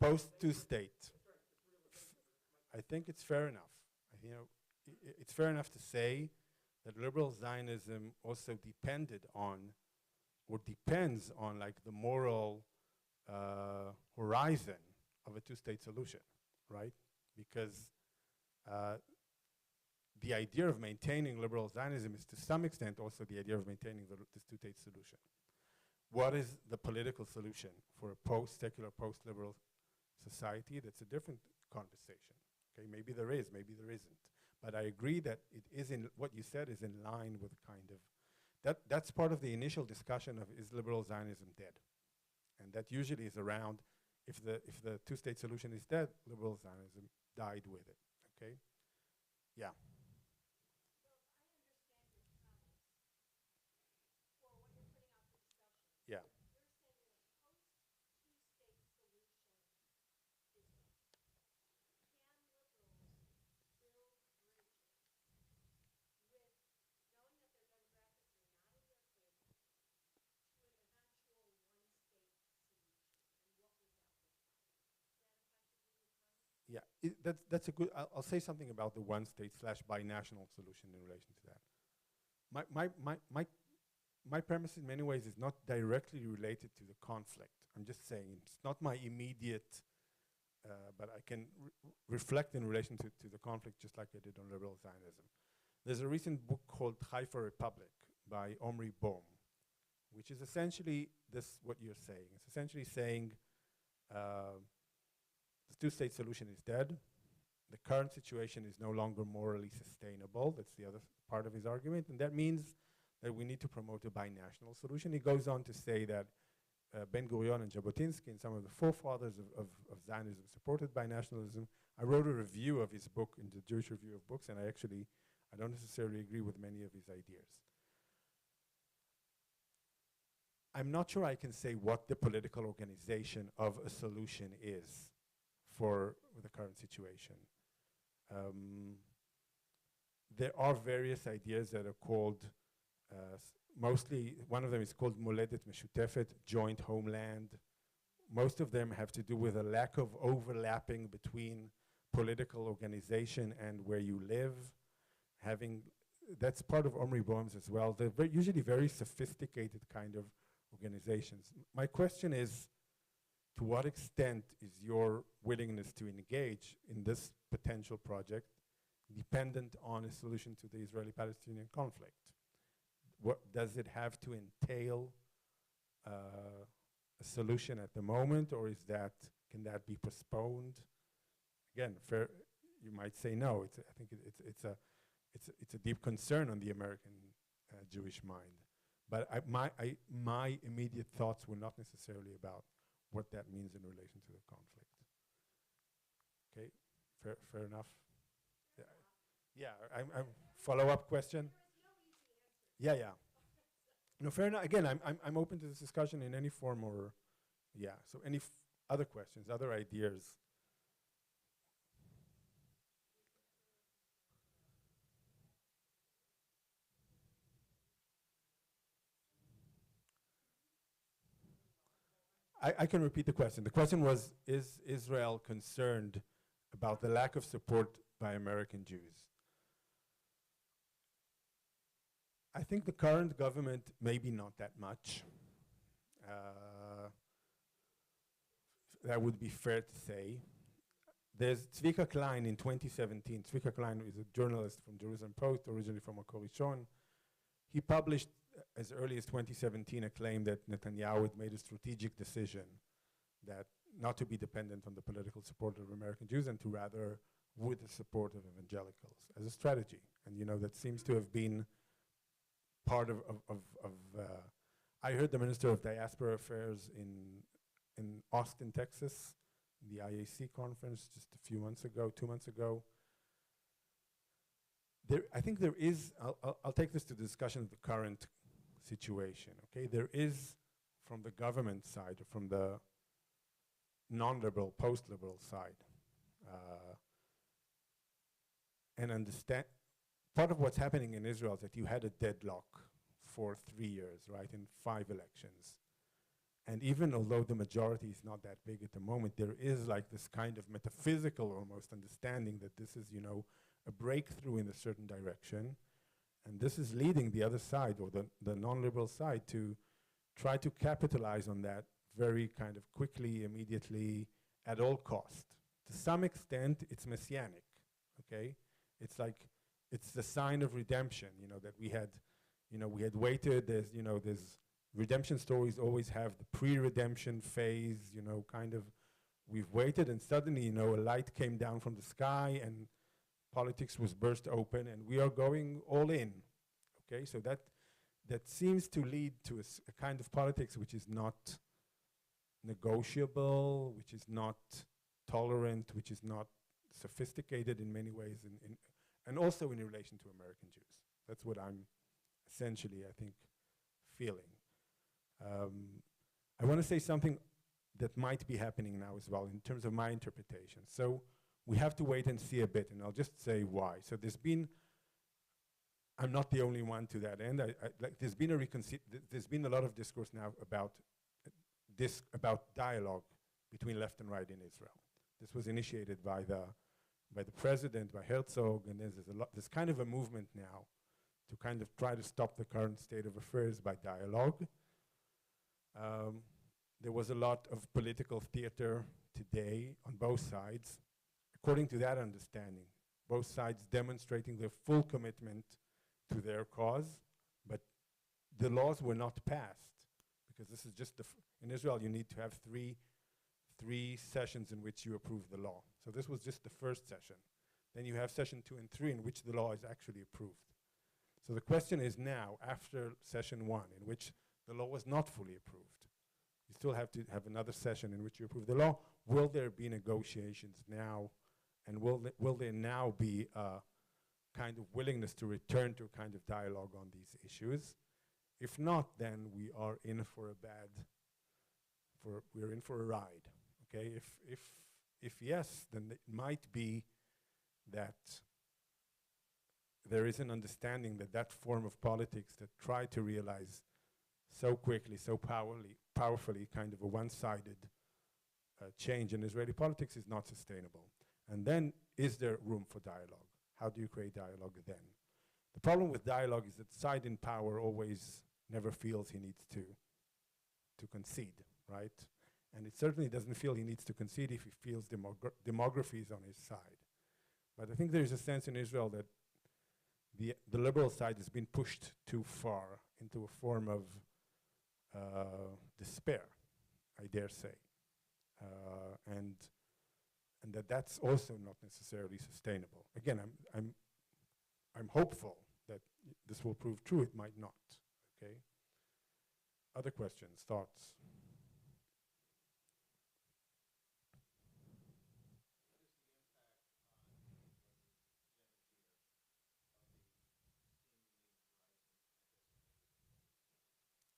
post-two-state. I think it's fair enough. You know, it's fair enough to say that liberal Zionism also depended on, or depends on, like, the moral horizon of a two-state solution, right? Because the idea of maintaining liberal Zionism is to some extent also the idea of maintaining this two-state solution. What is the political solution for a post-secular, post-liberal society? That's a different conversation. Okay, maybe there is, maybe there isn't. But I agree that it is in, what you said is in line with kind of, that's part of the initial discussion of, is liberal Zionism dead? And that usually is around, if the two-state solution is dead, liberal Zionism died with it, okay? Yeah. Yeah. Yeah, that's a good, I'll say something about the one-state/binational solution in relation to that. My premise in many ways is not directly related to the conflict. I'm just saying it's not my immediate, but I can reflect in relation to the conflict just like I did on liberal Zionism. There's a recent book called Haifa Republic by Omri Bohm, which is essentially this, what you're saying. It's essentially saying the two-state solution is dead. The current situation is no longer morally sustainable. That's the other part of his argument. And that means that we need to promote a binational solution. He goes on to say that Ben Gurion and Jabotinsky and some of the forefathers of Zionism supported binationalism. I wrote a review of his book in the Jewish Review of Books, and I don't necessarily agree with many of his ideas. I'm not sure I can say what the political organization of a solution is for the current situation. There are various ideas that are called, mostly, one of them is called Moledet Meshutefet, joint homeland. Most of them have to do with a lack of overlapping between political organization and where you live, having that's part of Omri Bohm's as well. They're usually very sophisticated kind of organizations. My question is, to what extent is your willingness to engage in this potential project dependent on a solution to the Israeli-Palestinian conflict? What does it have to entail a solution at the moment, or can that be postponed? Again, you might say no. I think it's a deep concern on the American Jewish mind. But my immediate thoughts were not necessarily about what that means in relation to the conflict. Okay, fair enough. Yeah, I'm follow-up question. Yeah. No, fair enough. Again, I'm open to this discussion in any form or, yeah. So any other questions, other ideas? I can repeat the question. The question was, is Israel concerned about the lack of support by American Jews? I think the current government, maybe not that much. That would be fair to say. There's Tzvika Klein in 2017. Tzvika Klein is a journalist from Jerusalem Post, originally from Makor Rishon. He published as early as 2017 a claim that Netanyahu had made a strategic decision that not to be dependent on the political support of American Jews and to rather with the support of evangelicals as a strategy. And you know, that seems to have been part of I heard the Minister of Diaspora Affairs in Austin, Texas, in the IAC conference just a few months ago, 2 months ago. I think there is, I'll take this to the discussion of the current situation, okay? There is, from the government side, or from the non-liberal, post-liberal side, and understand, part of what's happening in Israel is that you had a deadlock for 3 years, right, in 5 elections. And even although the majority is not that big at the moment, there is like this kind of metaphysical almost understanding that this is, you know, a breakthrough in a certain direction. And this is leading the other side, or the non-liberal side, to try to capitalize on that very kind of quickly, immediately, at all cost. To some extent, it's messianic, okay? It's like, it's the sign of redemption, you know, that we had waited. There's redemption stories always have the pre-redemption phase, you know, kind of, we've waited and suddenly, you know, a light came down from the sky and politics was burst open and we are going all in, okay? So that seems to lead to a kind of politics which is not negotiable, which is not tolerant, which is not sophisticated in many ways, and also in relation to American Jews. That's what I'm essentially, I think, feeling. I want to say something that might be happening now as well in terms of my interpretation. So we have to wait and see a bit, and I'll just say why. So I'm not the only one to that end. There's been a lot of discourse now about dialogue between left and right in Israel. This was initiated by the president, by Herzog, and there's kind of a movement now to kind of try to stop the current state of affairs by dialogue. There was a lot of political theater today on both sides. According to that understanding, both sides demonstrating their full commitment to their cause, but the laws were not passed, because this is just in Israel you need to have three sessions in which you approve the law. So this was just the first session. Then you have session 2 and 3 in which the law is actually approved. So the question is now, after session 1, in which the law was not fully approved, you still have to have another session in which you approve the law. Will there be negotiations now? And will there now be a kind of willingness to return to a kind of dialogue on these issues? If not, then we are in for a ride. Okay, if yes, then it might be that there is an understanding that that form of politics that tried to realize so quickly, so powerfully, kind of a one-sided change in Israeli politics is not sustainable. And then, is there room for dialogue? How do you create dialogue then? The problem with dialogue is that the side in power always never feels he needs to concede, right? And it certainly doesn't feel he needs to concede if he feels demography is on his side. But I think there is a sense in Israel that the liberal side has been pushed too far into a form of despair, I dare say. And that's also not necessarily sustainable. Again, I'm hopeful that this will prove true. It might not. Okay. Other questions, thoughts?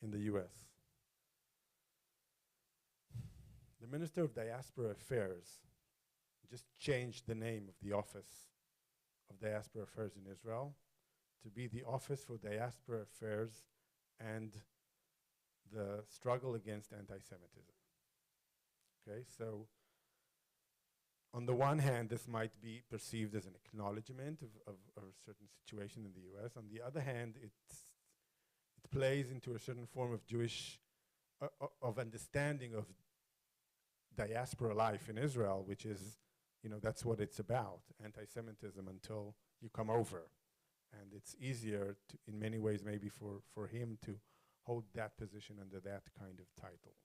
In the U.S. The Minister of Diaspora Affairs just changed the name of the Office of Diaspora Affairs in Israel to be the Office for Diaspora Affairs and the Struggle Against Anti-Semitism. Okay, so on the one hand, this might be perceived as an acknowledgement of a certain situation in the US. On the other hand, it plays into a certain form of Jewish, of understanding of diaspora life in Israel, which is, that's what it's about, anti-Semitism until you come over. And it's easier, in many ways, maybe for him to hold that position under that kind of title.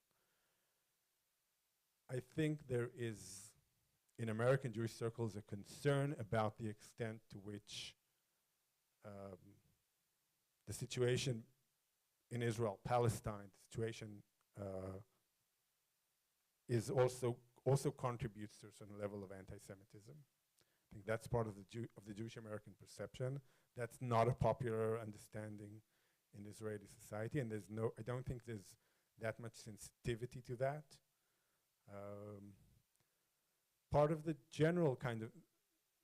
I think there is, in American Jewish circles, a concern about the extent to which the situation in Israel, Palestine, the situation is also contributes to a certain level of anti-Semitism. I think that's part of the Jewish American perception. That's not a popular understanding in Israeli society, and I don't think there's that much sensitivity to that. Part of the general kind of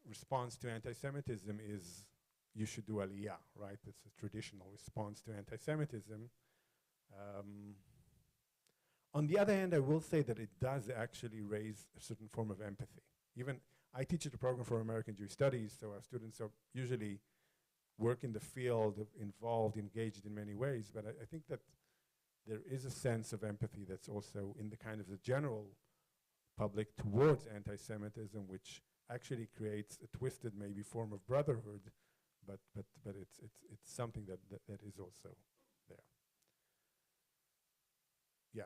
response to anti-Semitism is you should do aliyah, right? It's a traditional response to anti-Semitism. On the other hand, I will say that it does actually raise a certain form of empathy. Even I teach at a program for American Jewish Studies, so our students are usually work in the field, involved, engaged in many ways, but I think that there is a sense of empathy that's also in the kind of the general public towards anti-Semitism, which actually creates a twisted maybe form of brotherhood, but it's something that is also there. Yeah.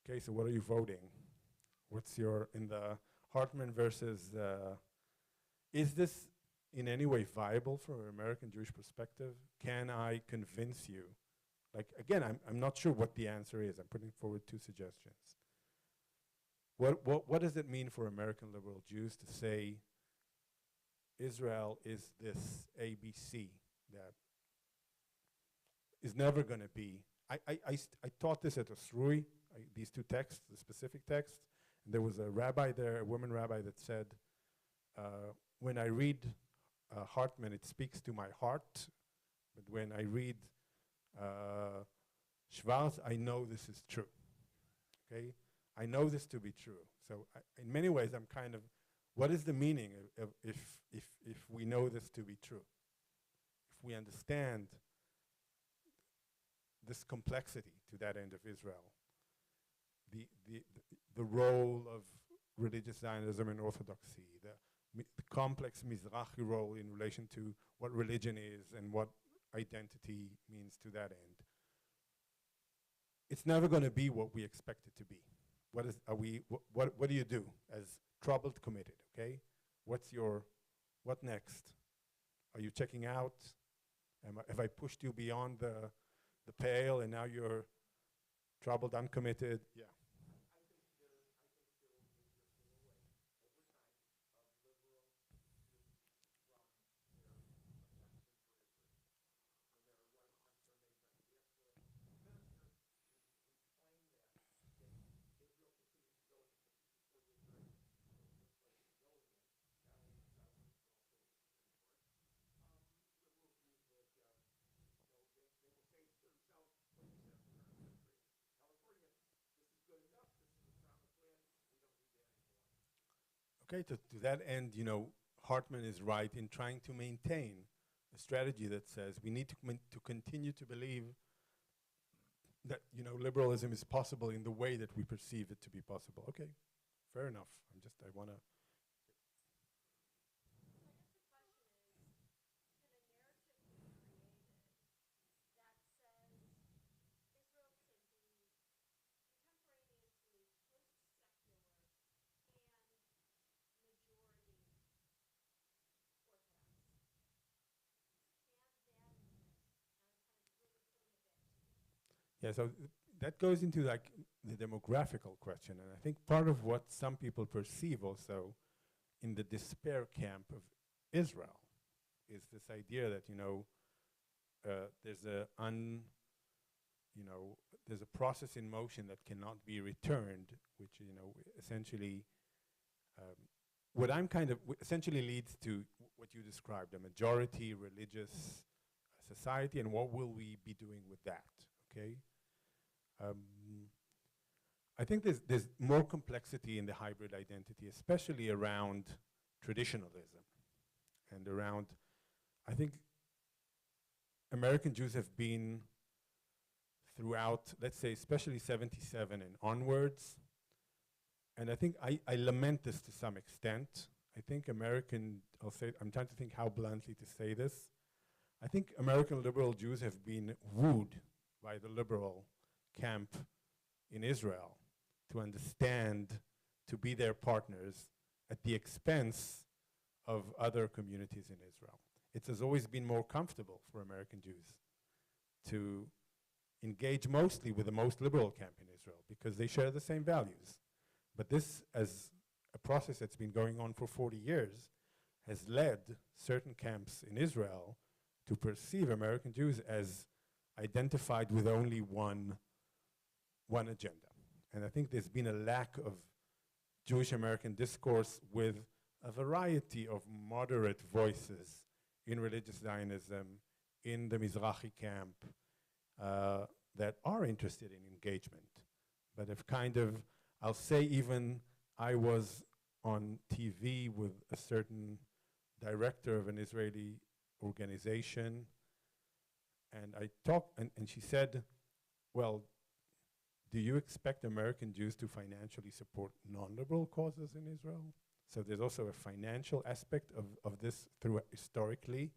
Okay, so what are you voting? What's your, in the Hartman versus, is this in any way viable from an American Jewish perspective? Can I convince you? Like, again, I'm not sure what the answer is. I'm putting forward two suggestions. What does it mean for American liberal Jews to say Israel is this ABC that is never going to be? I taught this at Osrui, these two texts, the specific text, and there was a rabbi there, a woman rabbi, that said, when I read Hartman, it speaks to my heart, but when I read Schwarz, I know this is true. Okay, I know this to be true. So in many ways, I'm kind of, what is the meaning of if we know this to be true? If we understand this complexity to that end of Israel, the role of religious Zionism and Orthodoxy, the complex Mizrahi role in relation to what religion is and what identity means to that end. It's never going to be what we expect it to be. What do you do as troubled committed, okay? What next? Are you checking out? Have I pushed you beyond the pale and now you're troubled, uncommitted? Yeah. Okay, to that end, Hartman is right in trying to maintain a strategy that says we need to continue to believe that, liberalism is possible in the way that we perceive it to be possible. Okay, fair enough. I want to. Yeah, so that goes into like the demographical question, and I think part of what some people perceive also in the despair camp of Israel is this idea that there's there's a process in motion that cannot be returned, which essentially what I'm kind of essentially leads to what you described, a majority religious society, and what will we be doing with that? Okay. I think there's more complexity in the hybrid identity, especially around traditionalism and around, I think American Jews have been throughout, let's say, especially 77 and onwards, and I think I lament this to some extent. I think I'm trying to think how bluntly to say this. I think American liberal Jews have been wooed by the liberal camp in Israel to understand, to be their partners at the expense of other communities in Israel. It has always been more comfortable for American Jews to engage mostly with the most liberal camp in Israel because they share the same values. But this, as a process that's been going on for 40 years, has led certain camps in Israel to perceive American Jews as identified with only one agenda. And I think there's been a lack of Jewish American discourse with a variety of moderate voices in religious Zionism, in the Mizrahi camp, that are interested in engagement, but have kind of, I'll say even I was on TV with a certain director of an Israeli organization, and I talked, and she said, well, do you expect American Jews to financially support non-liberal causes in Israel? So there's also a financial aspect of this through historically.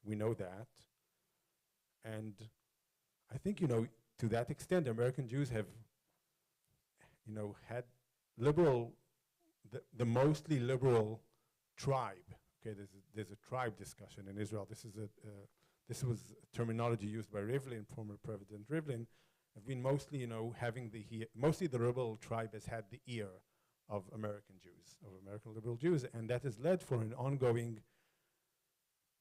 We know that. And I think, to that extent, American Jews have, had liberal, the mostly liberal tribe. Okay, there's a tribe discussion in Israel. This was a terminology used by Rivlin, former President Rivlin, have been mostly, mostly the liberal tribe has had the ear of American Jews, of American liberal Jews, and that has led for an ongoing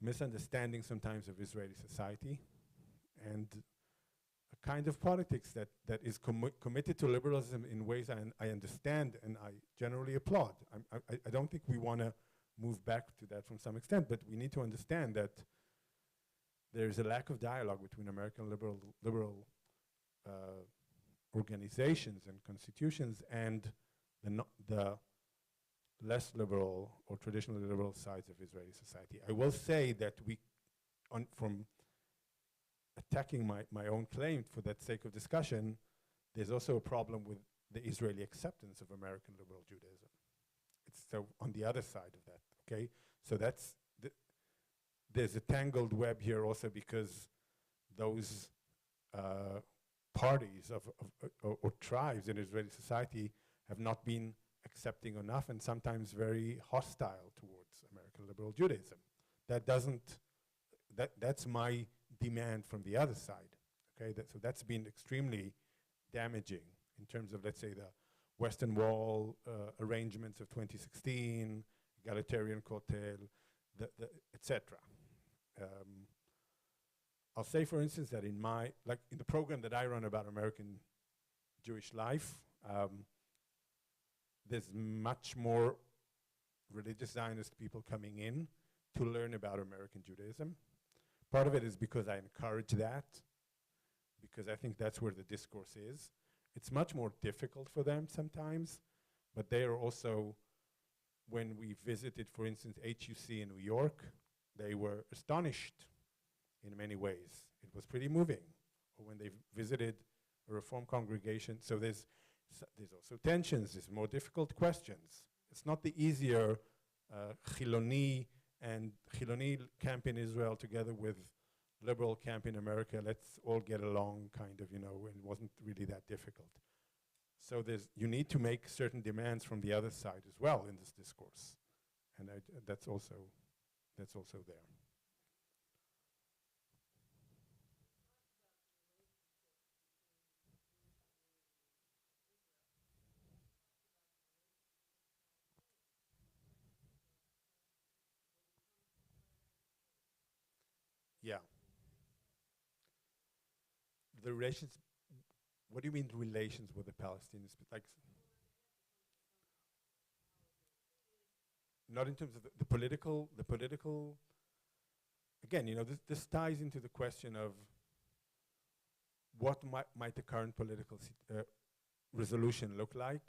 misunderstanding sometimes of Israeli society, and a kind of politics that is committed to liberalism in ways I understand and I generally applaud. I don't think we want to move back to that from some extent, but we need to understand that there's a lack of dialogue between American liberal organizations and constitutions and the less liberal or traditionally liberal sides of Israeli society. I will say that from attacking my own claim for that sake of discussion, there's also a problem with the Israeli acceptance of American liberal Judaism. It's so on the other side of that, okay? So there's a tangled web here also because those parties or tribes in Israeli society have not been accepting enough and sometimes very hostile towards American liberal Judaism. That's my demand from the other side, okay? So that's been extremely damaging in terms of, let's say, the Western Wall arrangements of 2016, egalitarian Kotel, etc. I'll say, for instance, that in the program that I run about American Jewish life, there's much more religious Zionist people coming in to learn about American Judaism. Part of it is because I encourage that, because I think that's where the discourse is. It's much more difficult for them sometimes, but they are also when we visited, for instance, HUC in New York, they were astonished in many ways. It was pretty moving. Or when they visited a Reform congregation, so there's also tensions, there's more difficult questions. It's not the easier Chiloni and Chiloni camp in Israel together with liberal camp in America, let's all get along kind of, and it wasn't really that difficult. So you need to make certain demands from the other side as well in this discourse. And that's also there. Yeah. The relations, what do you mean relations with the Palestinians? Like, not in terms of the political, again, this ties into the question of what might the current political resolution look like.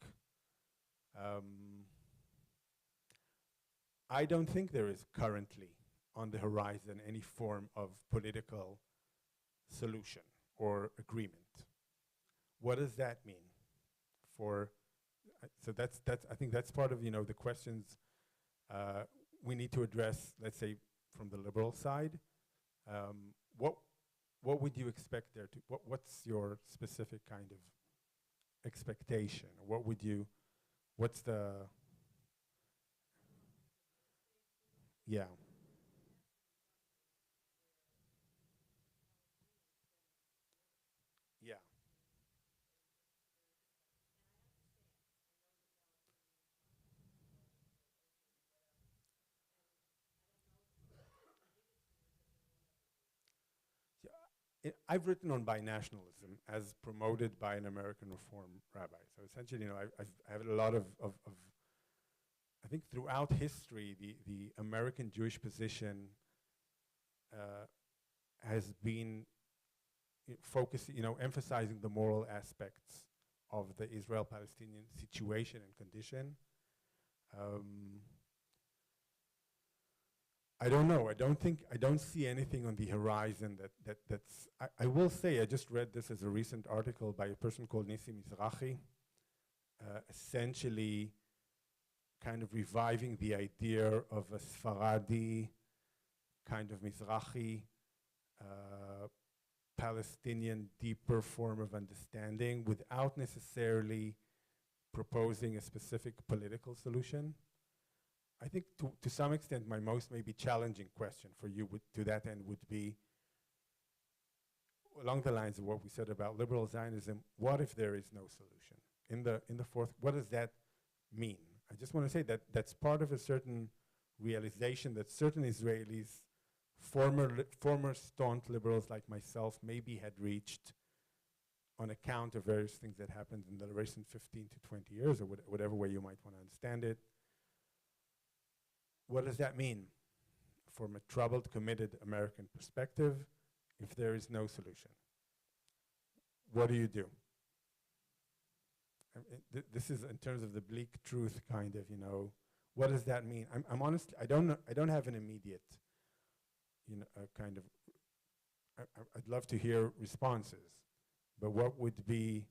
I don't think there is currently on the horizon any form of political solution or agreement. What does that mean for, so I think that's part of, the questions we need to address, let's say, from the liberal side. What would you expect there to, what's your specific kind of expectation? What's the, yeah. Yeah. I've written on binationalism as promoted by an American Reform rabbi. So essentially, I have a lot of I think throughout history, the American Jewish position has been focusing, emphasizing the moral aspects of the Israel-Palestinian situation and condition. I don't know. I don't see anything on the horizon that's, I will say, I just read this as a recent article by a person called Nissi Mizrahi, essentially kind of reviving the idea of a Sephardi kind of Mizrahi, Palestinian deeper form of understanding without necessarily proposing a specific political solution. I think to some extent my most maybe challenging question for you to that end would be along the lines of what we said about liberal Zionism. What if there is no solution? In the fourth, what does that mean? I just want to say that that's part of a certain realization that certain Israelis, former staunch liberals like myself, maybe had reached on account of various things that happened in the recent 15 to 20 years, or whatever way you might want to understand it. What does that mean from a troubled, committed American perspective if there is no solution? What do you do? This is in terms of the bleak truth, kind of, what does that mean? I'm honest, I don't have an immediate, kind of, I'd love to hear responses, but what would be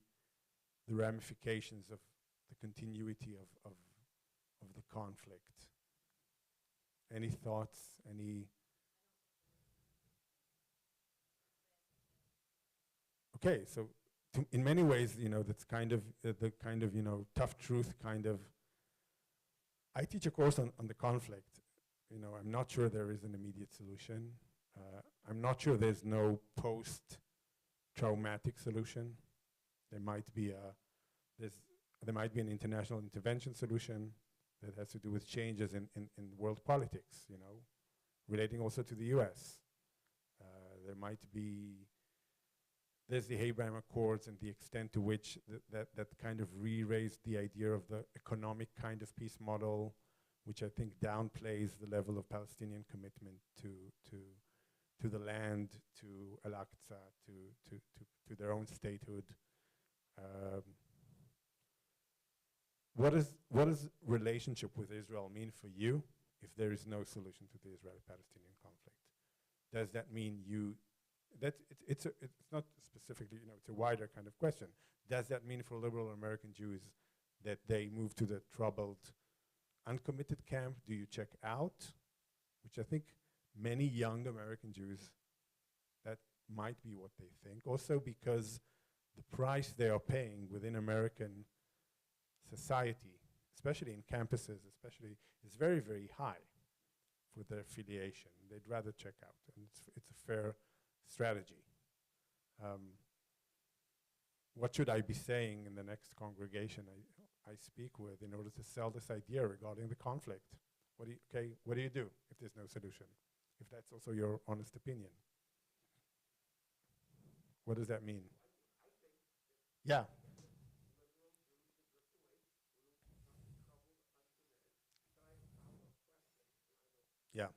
the ramifications of the continuity of the conflict? Any thoughts? Okay, so in many ways, that's kind of the kind of, tough truth kind of. I teach a course on the conflict. I'm not sure there is an immediate solution. I'm not sure there's no post-traumatic solution. There might be an international intervention solution that has to do with changes in world politics, relating also to the US. There's the Abraham Accords and the extent to which that kind of re-raised the idea of the economic kind of peace model, which I think downplays the level of Palestinian commitment to the land, to Al-Aqsa, to their own statehood. what does relationship with Israel mean for you if there is no solution to the Israeli-Palestinian conflict? Does that mean you that it's not specifically, you know, it's a wider kind of question. Does that mean for liberal American Jews that they move to the troubled, uncommitted camp? Do you check out? Which I think many young American Jews, that might be what they think. Also because the price they are paying within American society, especially in campuses, especially, is very, very high for their affiliation. They'd rather check out, and it's a fair strategy. What should I be saying in the next congregation I speak with in order to sell this idea regarding the conflict? What do you do if there's no solution? If that's also your honest opinion. What does that mean? Yeah. Yeah.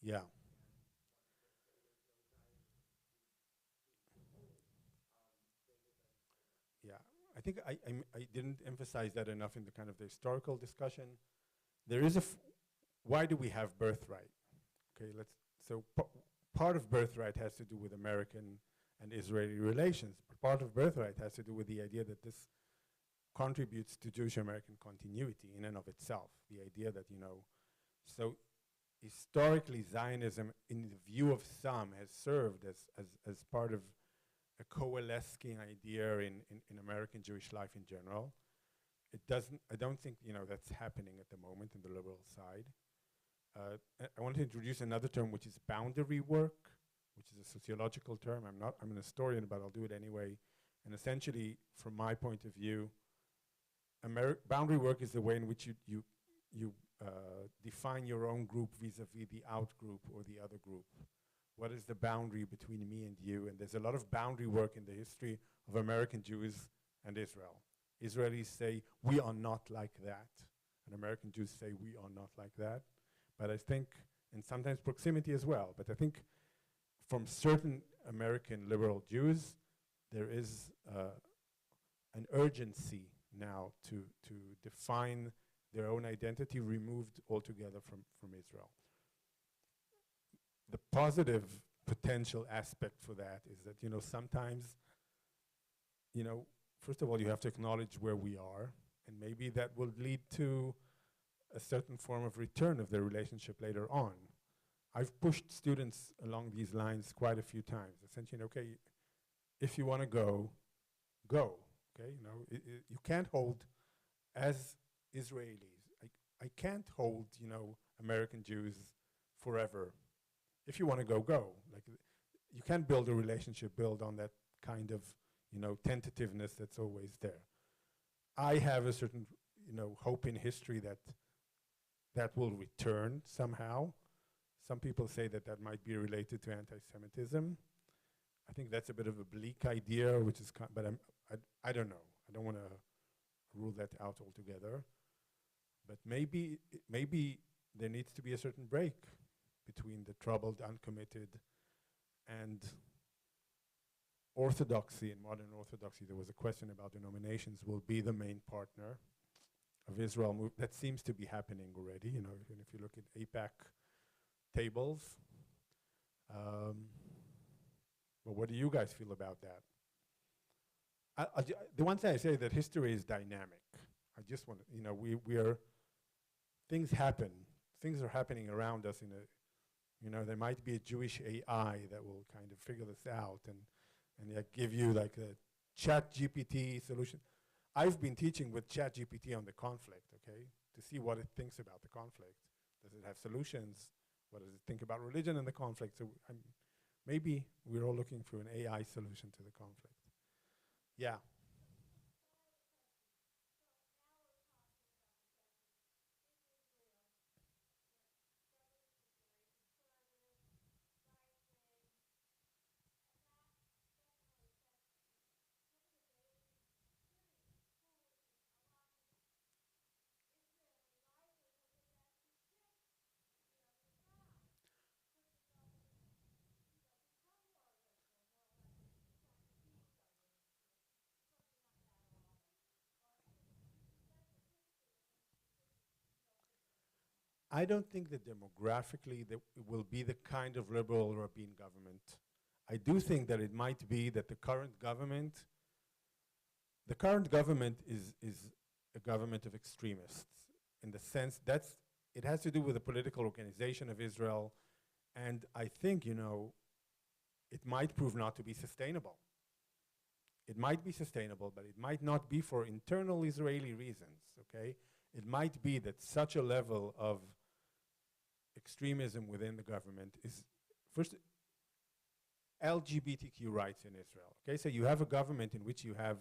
Yeah. Yeah. I think I didn't emphasize that enough in the kind of the historical discussion. There is why do we have birthright? Okay, so part of birthright has to do with American and Israeli relations. But part of birthright has to do with the idea that this contributes to Jewish American continuity in and of itself. The idea that, you know, so historically Zionism, in the view of some, has served as part of a coalescing idea in American Jewish life in general. It doesn't, I don't think, you know, that's happening at the moment in the liberal side. I want to introduce another term, which is boundary work, which is a sociological term. I'm an historian, but I'll do it anyway. And essentially, from my point of view, boundary work is the way in which you define your own group vis-a-vis the out group or the other group. What is the boundary between me and you? And there's a lot of boundary work in the history of American Jews and Israel. Israelis say, we are not like that. And American Jews say, we are not like that. But I think, and sometimes proximity as well, but I think from certain American liberal Jews, there is an urgency now to define their own identity removed altogether from Israel. The positive potential aspect for that is that, you know, sometimes, you know, first of all, you have to acknowledge where we are, and maybe that will lead to a certain form of return of the relationship later on. I've pushed students along these lines quite a few times. Essentially, okay, if you want to go, go. Okay, you know, you can't hold, as Israelis, I can't hold, you know, American Jews forever. If you want to go, go. Like, you can't build a relationship build on that kind of, you know, tentativeness that's always there. I have a certain, you know, hope in history that that will return somehow. Some people say that that might be related to anti-Semitism. I think that's a bit of a bleak idea, which is, but I don't know. I don't want to rule that out altogether. But maybe there needs to be a certain break between the troubled, uncommitted, and orthodoxy. In modern orthodoxy, there was a question about denominations will be the main partner of Israel. That seems to be happening already, you know, even if you look at AIPAC tables. But what do you guys feel about that? The one thing I say that history is dynamic. I just want to, you know, we are, things happen. Things are happening around us in a, you know, there might be a Jewish AI that will kind of figure this out and give you like a chat GPT solution. I've been teaching with chat GPT on the conflict, okay, to see what it thinks about the conflict. Does it have solutions? What does it think about religion and the conflict? So maybe we're all looking for an AI solution to the conflict. Yeah. I don't think that demographically that it will be the kind of liberal Rabin government. I do think that it might be that the current government is a government of extremists in the sense that's, it has to do with the political organization of Israel. And I think, you know, it might prove not to be sustainable. It might be sustainable, but it might not be for internal Israeli reasons, okay? It might be that such a level of extremism within the government is, first, LGBTQ rights in Israel, okay? So you have a government in which you have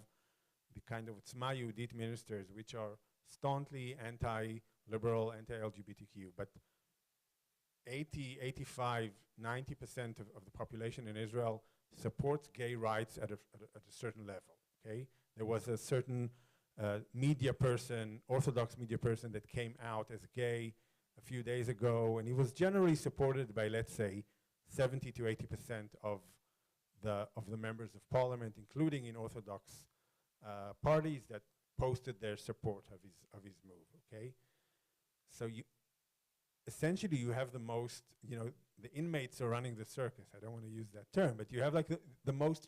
the kind of Tzma Yehudit ministers, which are staunchly anti-liberal, anti-LGBTQ, but 80, 85, 90% of the population in Israel supports gay rights at a certain level, okay? There was a certain media person, Orthodox media person, that came out as gay a few days ago, and he was generally supported by, let's say, 70 to 80% of the members of parliament, including in Orthodox parties that posted their support of his move, okay? So essentially you have the most, you know, the inmates are running the circus. I don't want to use that term, but you have like the most,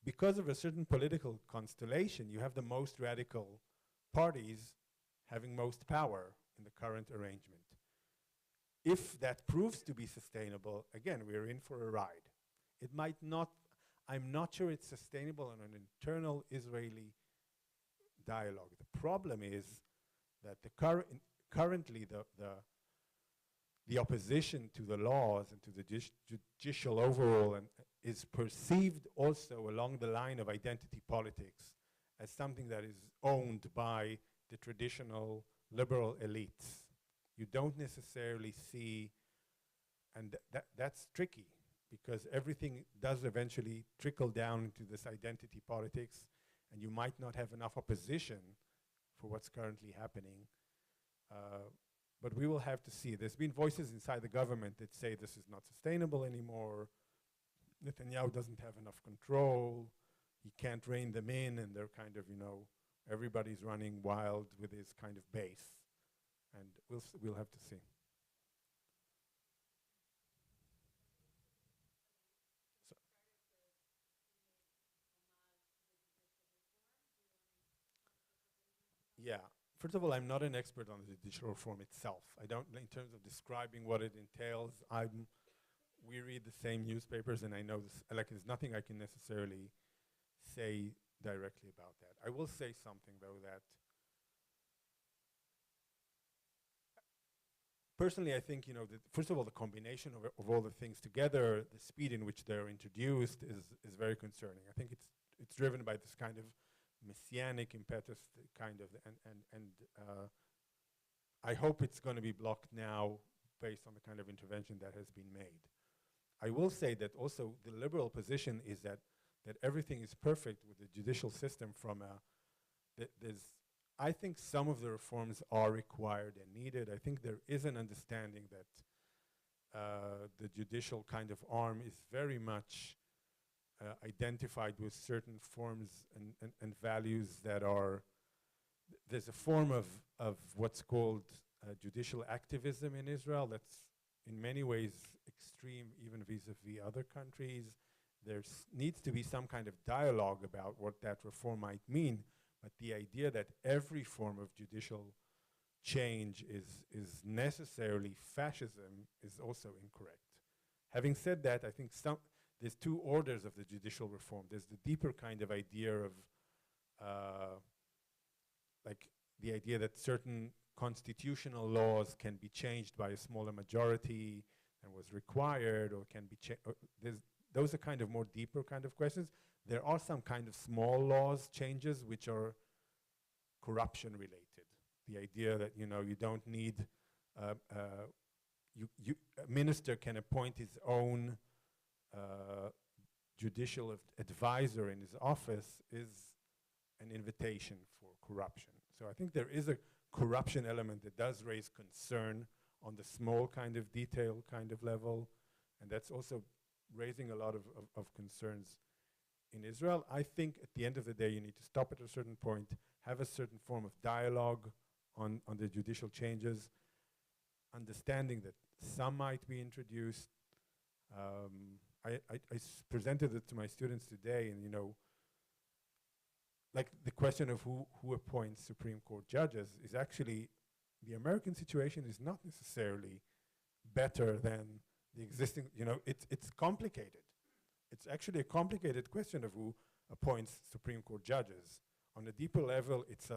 because of a certain political constellation, you have the most radical parties having most power in the current arrangement. If that proves to be sustainable, again, we're in for a ride. It might not, I'm not sure it's sustainable on an internal Israeli dialogue. The problem is that currently the opposition to the laws and to the judicial overall is perceived also along the line of identity politics as something that is owned by the traditional liberal elites. You don't necessarily see, and that's tricky, because everything does eventually trickle down into this identity politics, and you might not have enough opposition for what's currently happening. But we will have to see. There's been voices inside the government that say this is not sustainable anymore. Netanyahu doesn't have enough control. He can't rein them in, and they're kind of, you know, everybody's running wild with his kind of base. And we'll have to see. So yeah, first of all, I'm not an expert on the judicial reform itself. I don't, in terms of describing what it entails, we read the same newspapers, and I know this, like, there's nothing I can necessarily say directly about that. I will say something, though, that personally, I think, you know, first of all, the combination of all the things together, the speed in which they're introduced is very concerning. I think it's driven by this kind of messianic impetus, kind of, and I hope it's going to be blocked now based on the kind of intervention that has been made. I will say that also the liberal position is that everything is perfect with the judicial system from I think some of the reforms are required and needed. I think there is an understanding that the judicial kind of arm is very much identified with certain forms and values that are, there's a form of what's called judicial activism in Israel that's in many ways extreme, even vis-a-vis other countries. There needs to be some kind of dialogue about what that reform might mean, but the idea that every form of judicial change is necessarily fascism is also incorrect. Having said that, I think there's two orders of the judicial reform. There's the deeper kind of idea of like the idea that certain constitutional laws can be changed by a smaller majority than was required, or can be those are kind of more deeper kind of questions. There are some kind of small laws changes which are corruption related. The idea that, you know, you don't need, a minister can appoint his own judicial advisor in his office is an invitation for corruption. So I think there is a corruption element that does raise concern on the small kind of detail kind of level, and that's also raising a lot of concerns in Israel. I think at the end of the day, you need to stop at a certain point, have a certain form of dialogue on the judicial changes. understanding that some might be introduced. I presented it to my students today, and like the question of who appoints Supreme Court judges is actually, the American situation is not necessarily better than the existing, it's complicated. It's actually a complicated question of who appoints Supreme Court judges. On a deeper level, it's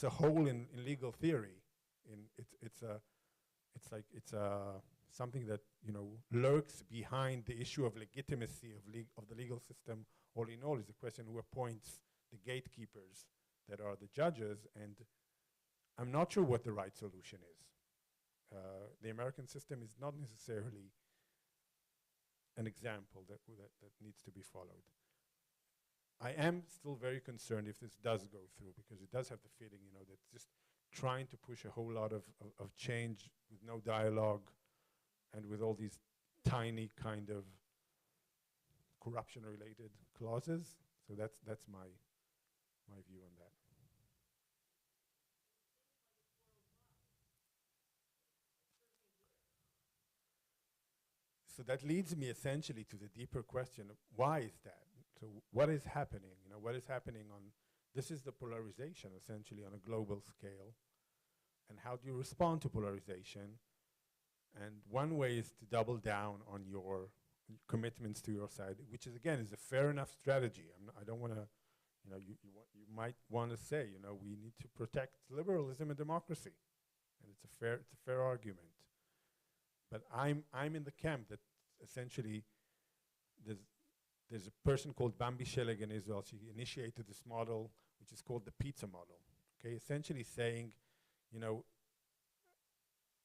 a hole in legal theory. It's something that lurks behind the issue of legitimacy of the legal system. All in all, is the question who appoints the gatekeepers that are the judges, and I'm not sure what the right solution is. The American system is not necessarily an example that needs to be followed. I am still very concerned if this does go through, because it does have the feeling, that just trying to push a whole lot of change with no dialogue and with all these tiny kind of corruption-related clauses. So that's my view on that. So that leads me essentially to the deeper question of why is that? So what is happening? What is happening on, this is the polarization essentially on a global scale. And how do you respond to polarization? And one way is to double down on your commitments to your side, which is, again, is a fair enough strategy. I don't want to, you might want to say, we need to protect liberalism and democracy. And it's a fair argument. But I'm in the camp that essentially there's a person called Bambi Sheleg in Israel. She initiated this model, which is called the pizza model. Okay, essentially saying,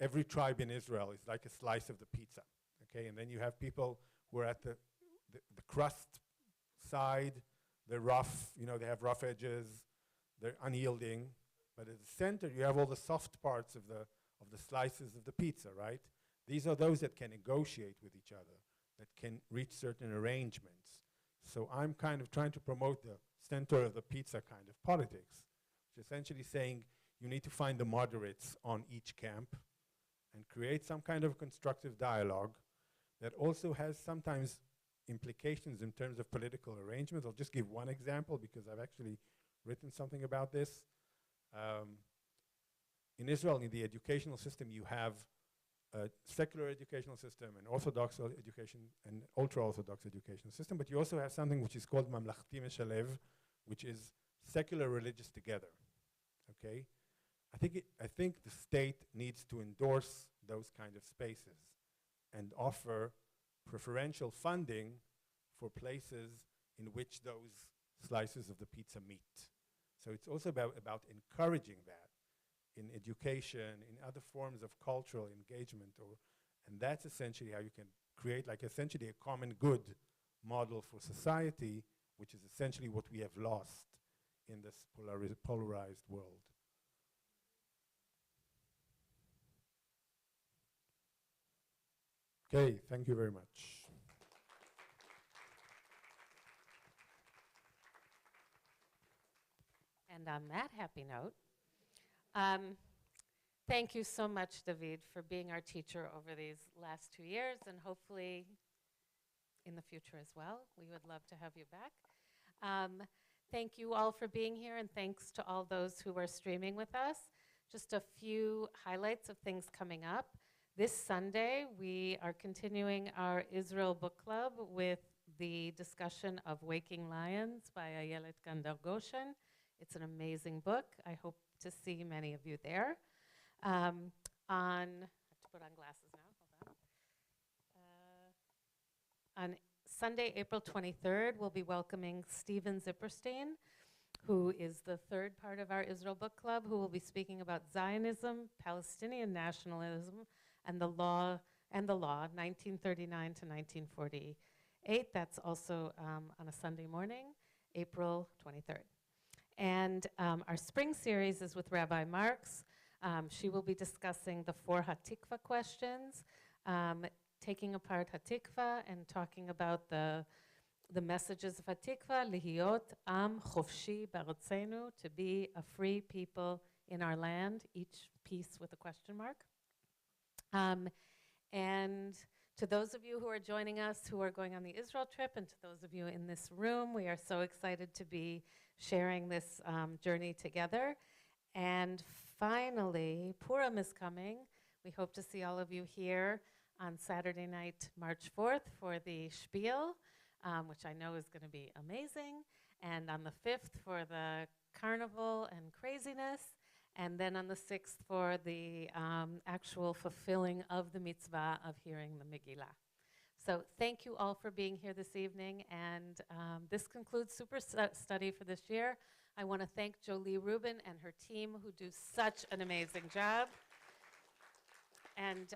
every tribe in Israel is like a slice of the pizza. Okay, and then you have people who are at the crust side. They're rough, they have rough edges. They're unyielding. But at the center, you have all the soft parts of the slices of the pizza, right? These are those that can negotiate with each other, that can reach certain arrangements. So I'm kind of trying to promote the center of the pizza kind of politics, which is essentially saying you need to find the moderates on each camp and create some kind of constructive dialogue that also has sometimes implications in terms of political arrangements. I'll just give one example because I've actually written something about this. In Israel, in the educational system, you have a secular educational system, an orthodox education, and ultra-orthodox educational system, but you also have something which is called Mamlachti Meshalev, which is secular religious together, okay? I think the state needs to endorse those kind of spaces and offer preferential funding for places in which those slices of the pizza meet. So it's also about encouraging that in education, in other forms of cultural engagement, and that's essentially how you can create like essentially a common good model for society, which is essentially what we have lost in this polarized world. Okay, thank you very much. And on that happy note, thank you so much, David, for being our teacher over these last 2 years, and hopefully in the future as well. We would love to have you back. Thank you all for being here, and thanks to all those who are streaming with us. Just a few highlights of things coming up. This Sunday, we are continuing our Israel Book Club with the discussion of Waking Lions by Ayelet Gandar-Goshen. It's an amazing book. I hope to see many of you there. I have to put on glasses now, hold on. On Sunday, April 23rd, we'll be welcoming Steven Zipperstein, who is the third part of our Israel Book Club, who will be speaking about Zionism, Palestinian nationalism, and the law, 1939 to 1948. That's also on a Sunday morning, April 23rd. And our spring series is with Rabbi Marks. She will be discussing the 4 Hatikva questions, taking apart Hatikva and talking about the messages of Hatikva, Lihiot Am Chofshi Baratzenu, to be a free people in our land, each piece with a question mark. Um, and to those of you who are joining us who are going on the Israel trip, and to those of you in this room, we are so excited to be sharing this journey together. And finally, Purim is coming. We hope to see all of you here on Saturday night, March 4th, for the Spiel, which I know is going to be amazing, and on the 5th for the carnival and craziness, and then on the 6th for the actual fulfilling of the mitzvah of hearing the Megillah. So thank you all for being here this evening, and this concludes Super Study for this year. I want to thank Jolie Rubin and her team who do such an amazing job. And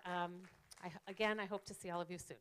again, I hope to see all of you soon.